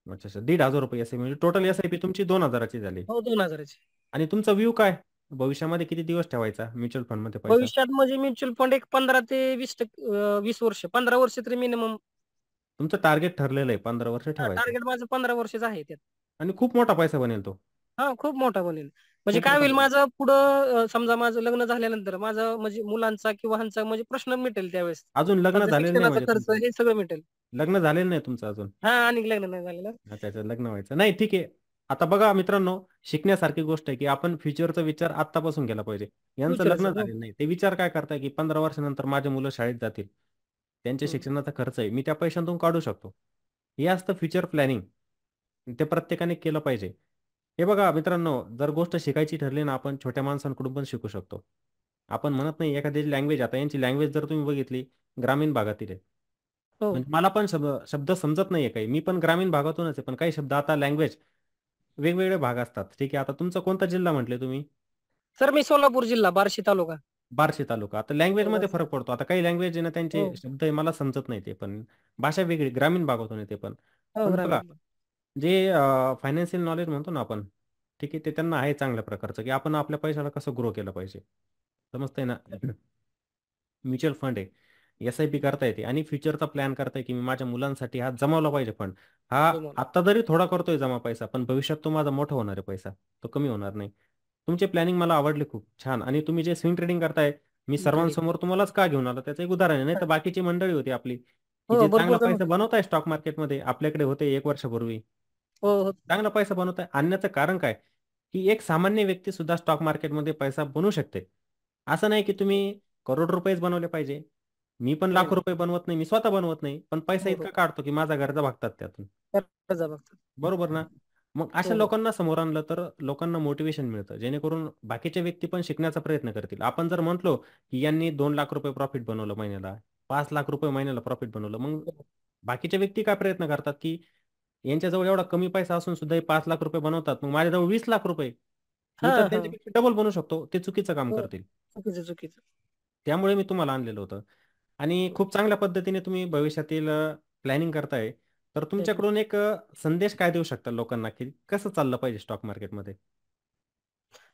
Speaker 1: अच्छा अच्छा, 1,500 रुपये SIP म्हणजे टोटल SIP तुमची 2,000ची झाली.
Speaker 2: हो, 2,000ची.
Speaker 1: आणि तुमचा व्ह्यू काय, भविष्यामध्ये किती दिवस ठेवायचा म्युच्युअल फंड मध्ये पैसा?
Speaker 2: भविष्यात म्हणजे म्युच्युअल फंड एक 15 ते 20%, 20 वर्ष, 15 वर्ष तरी मिनिमम.
Speaker 1: तुमचं टार्गेट ठरलेलं आहे 15 वर्ष ठेवायचं.
Speaker 2: टार्गेट माझं 15 वर्षाचं आहे त्यात.
Speaker 1: आणि खूप मोठा पैसा बनेल तो.
Speaker 2: हा, खूप मोठा बनेल. म्हणजे
Speaker 1: खूप
Speaker 2: काय
Speaker 1: मोठा
Speaker 2: होईल
Speaker 1: बनेल.
Speaker 2: माझं पुढं, समजा माझं लग्न झाल्यानंतर माझं म्हणजे मुलांचा किंवा ह्यांचा म्हणजे प्रश्न मिटेल त्यावेळेस.
Speaker 1: अजून लग्न
Speaker 2: त्यांचं
Speaker 1: झालेलं नाही
Speaker 2: शिक्षणाचा
Speaker 1: म्हणजे
Speaker 2: खर्च
Speaker 1: तुमचं?
Speaker 2: हे सगळं मिटेल.
Speaker 1: लग्न झालेलं नाही तुमचं अजून?
Speaker 2: हा, आणि लग्न नाही झालेलं.
Speaker 1: अच्छा अच्छा, लग्न व्हायचं नाही. ठीक आहे. आता बघा मित्रांनो, शिकण्यासारखी गोष्ट आहे की आपण फ्युचरचा विचार आत्तापासून केला पाहिजे. यांचं लग्न
Speaker 2: फ्युचरचं.
Speaker 1: झालेलं नाही, ते विचार काय करताय की 15 वर्षानंतर माझे मुलं शाळेत जातील, त्यांच्या शिक्षणाचा खर्च आहे, मी त्या पैशातून काढू शकतो. हे असतं फ्युचर प्लॅनिंग. ते प्रत्येकाने केलं पाहिजे. हे बघा मित्रांनो, जर गोष्ट शिकायची ठरली ना, आपण छोट्या माणसांकडून पण शिकू शकतो. आपण म्हणत नाही एखाद्याची लँग्वेज, आता यांची लँग्वेज जर तुम्ही बघितली, ग्रामीण भागातील आहे.
Speaker 2: हो.
Speaker 1: म्हणजे मला पण शब्द शब्द समजत नाहीये काही, मी पण ग्रामीण भागातूनच आहे, पण काही शब्द आता लँग्वेज वेगवेगळे भाग असतात. ठीक आहे, आता तुमचा कोणता जिल्हा म्हटले तुम्ही?
Speaker 2: सर मी सोलापूर जिल्हा, बार्शी तालुका.
Speaker 1: बार्शी तालुका. आता
Speaker 2: हो,
Speaker 1: लँग्वेजमध्ये
Speaker 2: बार्शी.
Speaker 1: फरक पडतो. आता काही लँग्वेज आहे ना,
Speaker 2: हो.
Speaker 1: त्यांचे शब्द आहे मला समजत नाही, ते पण भाषा वेगळी, ग्रामीण भागातून येते पण.
Speaker 2: हो,
Speaker 1: पण बघा,
Speaker 2: ग्रामीण.
Speaker 1: जे फायनान्शियल नॉलेज म्हणतो ना आपण, ठीक आहे, ते त्यांना आहे चांगल्या प्रकारचं, की आपण आपल्या पैशाला कसं ग्रो केलं पाहिजे. समजतंय ना? म्युच्युअल फंड आहे, SIP करता येते आणि फ्युचरचा प्लॅन करताय की मी माझ्या मुलांसाठी हा जमावला पाहिजे फंड. हा
Speaker 2: तुम्हाला.
Speaker 1: आत्ता जरी थोडा करतोय जमा पैसा, पण भविष्यात तो माझा मोठा होणार आहे पैसा, तो कमी होणार नाही. तुमचे प्लॅनिंग मला आवडले खूप छान. आणि तुम्ही जे स्विंग ट्रेडिंग करताय, मी
Speaker 2: ट्रेडिंग.
Speaker 1: सर्वांसमोर तुम्हालाच का घेऊन आलो त्याचं एक उदाहरण आहे. नाही तर बाकीची मंडळी होती आपली, की
Speaker 2: हो,
Speaker 1: जे चांगला
Speaker 2: भरपूर जण
Speaker 1: पैसा
Speaker 2: होते.
Speaker 1: बनवत आहे स्टॉक मार्केटमध्ये, आपल्याकडे होते 1 वर्षापूर्वी,
Speaker 2: हो हो.
Speaker 1: चांगला पैसा बनवत आहे. आणण्याचं कारण काय, की एक सामान्य व्यक्ती सुद्धा स्टॉक मार्केटमध्ये पैसा बनवू शकते. असं नाही की तुम्ही करोड रुपयेच बनवले पाहिजे. मी पण
Speaker 2: नाही
Speaker 1: लाखो
Speaker 2: नाही.
Speaker 1: रुपये बनवत नाही, मी स्वतः बनवत नाही, पण पैसा
Speaker 2: हो
Speaker 1: इतका
Speaker 2: हो.
Speaker 1: काढतो की माझ्या गरजा भागतात त्यातून.
Speaker 2: गरजा बघतात.
Speaker 1: बरोबर ना? मग अशा
Speaker 2: हो हो.
Speaker 1: लोकांना समोर आणलं तर लोकांना मोटिवेशन मिळतं, जेणेकरून बाकीचे व्यक्ती पण शिकण्याचा प्रयत्न करतील. आपण जर म्हटलो की यांनी 2 लाख रुपये प्रॉफिट बनवलं महिन्याला, 5 लाख रुपये महिन्याला प्रॉफिट बनवलं, मग बाकीचे व्यक्ती काय प्रयत्न करतात की यांच्याजवळ एवढा कमी पैसा असून सुद्धा हे 5 लाख रुपये बनवतात, मग माझ्याजवळ 20 लाख रुपये,
Speaker 2: हा
Speaker 1: मी तर
Speaker 2: हा.
Speaker 1: त्यांच्यापेक्षा डबल बनवू शकतो. ते चुकीचं काम
Speaker 2: हो.
Speaker 1: करतील.
Speaker 2: चुकीचं चुकीचं.
Speaker 1: त्यामुळे मी तुम्हाला आणलेलं होतं. आणि खूप चांगल्या पद्धतीने तुम्ही भविष्यातील प्लॅनिंग करताय. तर
Speaker 2: ट्रेडिंग.
Speaker 1: तुमच्याकडून एक संदेश काय देऊ शकता लोकांना, की कसं चाललं पाहिजे स्टॉक मार्केटमध्ये?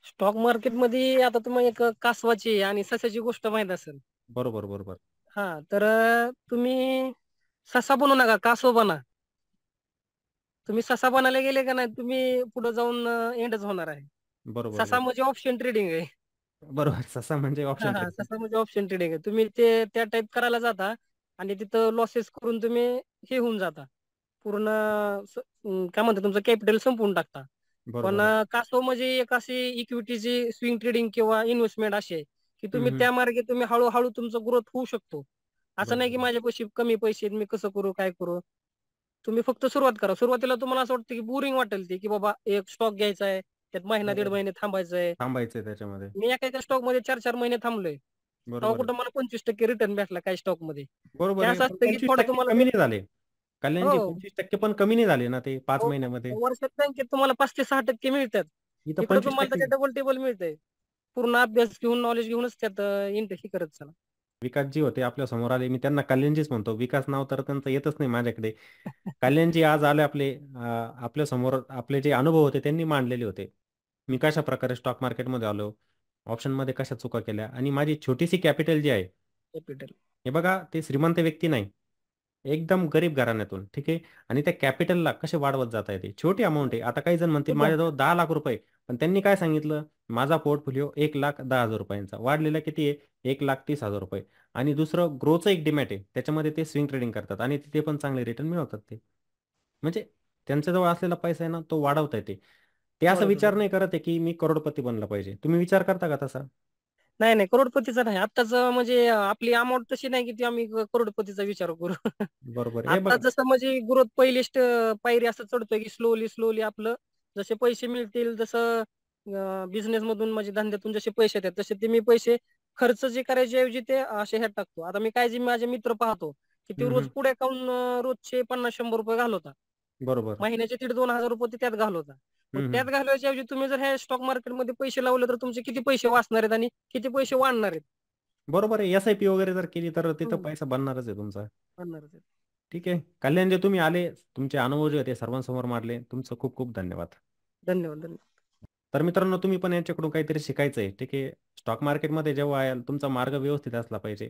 Speaker 2: स्टॉक मार्केटमध्ये आता तुम्हाला एक कासवाची आणि सशाची गोष्ट माहित असेल.
Speaker 1: बरोबर, बरोबर.
Speaker 2: हा, तर तुम्ही ससा बनू नका, कासव बना. तुम्ही ससा बनायला गेले का नाही, तुम्ही पुढे जाऊन एंडच होणार आहे.
Speaker 1: बरोबर,
Speaker 2: ससा
Speaker 1: बरोबर.
Speaker 2: म्हणजे ऑप्शन ट्रेडिंग आहे.
Speaker 1: बरोबर. ससा म्हणजे
Speaker 2: हा
Speaker 1: ऑप्शन
Speaker 2: हा,
Speaker 1: ट्रेडिंग.
Speaker 2: ससा म्हणजे ऑप्शन ट्रेडिंग आहे. तुम्ही ते त्या टाईप करायला जाता आणि तिथं लॉसेस करून तुम्ही हे होऊन जाता. पूर्ण काय म्हणतात तुमचं कॅपिटल संपवून टाकता. पण
Speaker 1: बरोबर आहे.
Speaker 2: कासव म्हणजे एक अशी इक्विटीची स्विंग ट्रेडिंग किंवा इन्व्हेस्टमेंट अशी आहे, की
Speaker 1: हं,
Speaker 2: तुम्ही
Speaker 1: हं.
Speaker 2: त्या मार्गे तुम्ही हळू-हळू तुमचा ग्रोथ होऊ शकतो. असं नाही की
Speaker 1: बरोबर.
Speaker 2: माझ्या पैसे कमी पैसे आहेत, मी कसं करू, काय करू? तुम्ही फक्त सुरुवात करा. सुरुवातीला तुम्हाला असं वाटतं की बोरिंग वाटेल ते, की बाबा एक स्टॉक घ्यायचा आहे, त्यात महिना दीड
Speaker 1: हो.
Speaker 2: महिने थांबायचं आहे.
Speaker 1: थांबायचंय त्याच्यामध्ये.
Speaker 2: मी एका स्टॉकमध्ये 4-4 महिने थांबलोय. तेव्हा
Speaker 1: बरोबर आहे.
Speaker 2: कुठं मला 25% रिटर्न भेटला काही स्टॉकमध्ये. ते
Speaker 1: बरोबर आहे.
Speaker 2: असं
Speaker 1: पण
Speaker 2: असतं की थोडं
Speaker 1: 25%
Speaker 2: तुम्हाला
Speaker 1: कमी नाही झाले. कल्याणचे
Speaker 2: हो.
Speaker 1: 25% पण कमी नाही झाले ना ते 5
Speaker 2: हो.
Speaker 1: महिन्यामध्ये.
Speaker 2: वर्षात बँकेत तुम्हाला 5 ते 6% मिळतात.
Speaker 1: इथं
Speaker 2: इकडं तुम्हाला
Speaker 1: 25%
Speaker 2: त्याच्या डबल टेबल मिळतंय. पूर्ण अभ्यास घेऊन, नॉलेज घेऊनच त्यात हे करत चला.
Speaker 1: विकासजी होते आपल्या समोर आले. मी त्यांना कल्याणजीच म्हणतो. विकास नाव तर त्यांचं येतच नाही माझ्याकडे. कल्याणजी आज आले आपल्या समोर आपले जे अनुभव होते त्यांनी मांडलेले होते. मी कशाप्रकारे स्टॉक मार्केटमध्ये आलो, ऑप्शनमध्ये कशा चुका केल्या आणि माझी छोटीशी कॅपिटल जी आहे,
Speaker 2: कॅपिटल.
Speaker 1: हे बघा ते श्रीमंत व्यक्ती नाही. एकदम गरीब घराण्यातून, ठीक आहे. आणि त्या कॅपिटलला कसे वाढवत जाता येते. छोटी अमाउंट आहे. आता काही जण म्हणतील
Speaker 2: खूप जास्त.
Speaker 1: माझ्याजवळ 10,00,000 पण त्यांनी काय सांगितलं, माझा पोर्टफोलिओ 1,10,000 वाढलेला किती आहे? 1,30,000 आणि दुसरं ग्रोचं एक डिमॅट आहे. त्याच्यामध्ये ते स्विंग ट्रेडिंग करतात आणि तिथे पण चांगले रिटर्न मिळवतात ते. म्हणजे त्यांच्याजवळ असलेला पैसा आहे ना, तो वाढवता येते. ते असा
Speaker 2: वाढवतात,
Speaker 1: विचार नाही
Speaker 2: वाढवतात.
Speaker 1: करत आहे, की मी करोडपती बनला पाहिजे. तुम्ही विचार करता का तसा?
Speaker 2: नाही, नाही. करोडपतीचा नाही. आत्ताच म्हणजे आपली अमाउंट तशी नाही की ती आम्ही करोडपतीचा विचार करू.
Speaker 1: बरोबर. हे
Speaker 2: आता
Speaker 1: बघा
Speaker 2: जसं म्हणजे ग्रोथ पहिली पायरी असं चढतोय की स्लोली आपलं जसे पैसे मिळतील जसं बिझनेसमधून म्हणजे धंद्यातून जसे पैसे येतात तसे ते मी पैसे खर्च जे करायच्या ऐवजी ते असे ह्यात टाकतो. आता मी काय जे माझे मित्र पाहतो की ते
Speaker 1: हं,
Speaker 2: रोज
Speaker 1: हं.
Speaker 2: पुढे खाऊन रोजचे 50-100 रुपये घालवतात.
Speaker 1: बरोबर.
Speaker 2: महिन्याचे 1,500-2,000 रुपये ते त्यात घालवतात. मग
Speaker 1: हं,
Speaker 2: त्यात
Speaker 1: हं.
Speaker 2: घालवायच्या ऐवजी तुम्ही जर ह्या स्टॉक मार्केटमध्ये पैसे लावले तर तुमचे किती पैसे वाचणार आहेत आणि किती पैसे वाढणार आहेत.
Speaker 1: बरोबर आहे. एस-आय-पी वगैरे जर केली तर तिथं
Speaker 2: हं.
Speaker 1: पैसा बनणारच आहे तुमचा.
Speaker 2: वाढणारच आहेत.
Speaker 1: ठीक आहे. कल्याण जे तुम्ही आले, तुमचे अनुभव जे होते सर्वांसमोर मांडले. तुमचं खूप खूप धन्यवाद.
Speaker 2: धन्यवाद, धन्यवाद.
Speaker 1: तर मित्रांनो तुम्ही पण यांच्याकडून काहीतरी शिकायचं आहे. ठीक आहे. स्टॉक मार्केटमध्ये जेव्हा याल तुमचा मार्ग व्यवस्थित असला पाहिजे.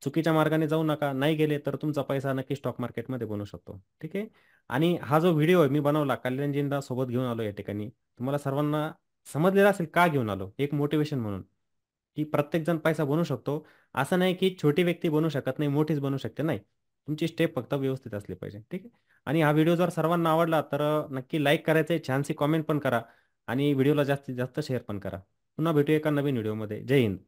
Speaker 1: चुकीच्या मार्गाने जाऊ नका. नाही गेले तर तुमचा पैसा नक्की स्टॉक मार्केटमध्ये बनू शकतो. ठीक आहे. आणि हा जो व्हिडिओ आहे मी बनवला कल्याणजींना सोबत घेऊन आलो या ठिकाणी. तुम्हाला सर्वांना समजलेला असेल का घेऊन आलो? एक मोटिवेशन म्हणून, की प्रत्येकजण पैसा बनवू शकतो. असं नाही की छोटी व्यक्ती बनू शकत नाही, मोठीच बनू शकते. नाही. तुमची स्टेप फक्त व्यवस्थित असली पाहिजे. ठीक आहे. आणि हा व्हिडिओ जर सर्वांना आवडला तर नक्की लाईक करायचं आहे. छानशी कॉमेंट पण करा. आणि व्हिडिओला जास्तीत जास्त शेअर पण करा. पुन्हा भेटूया एका नवीन व्हिडिओमध्ये. जय हिंद.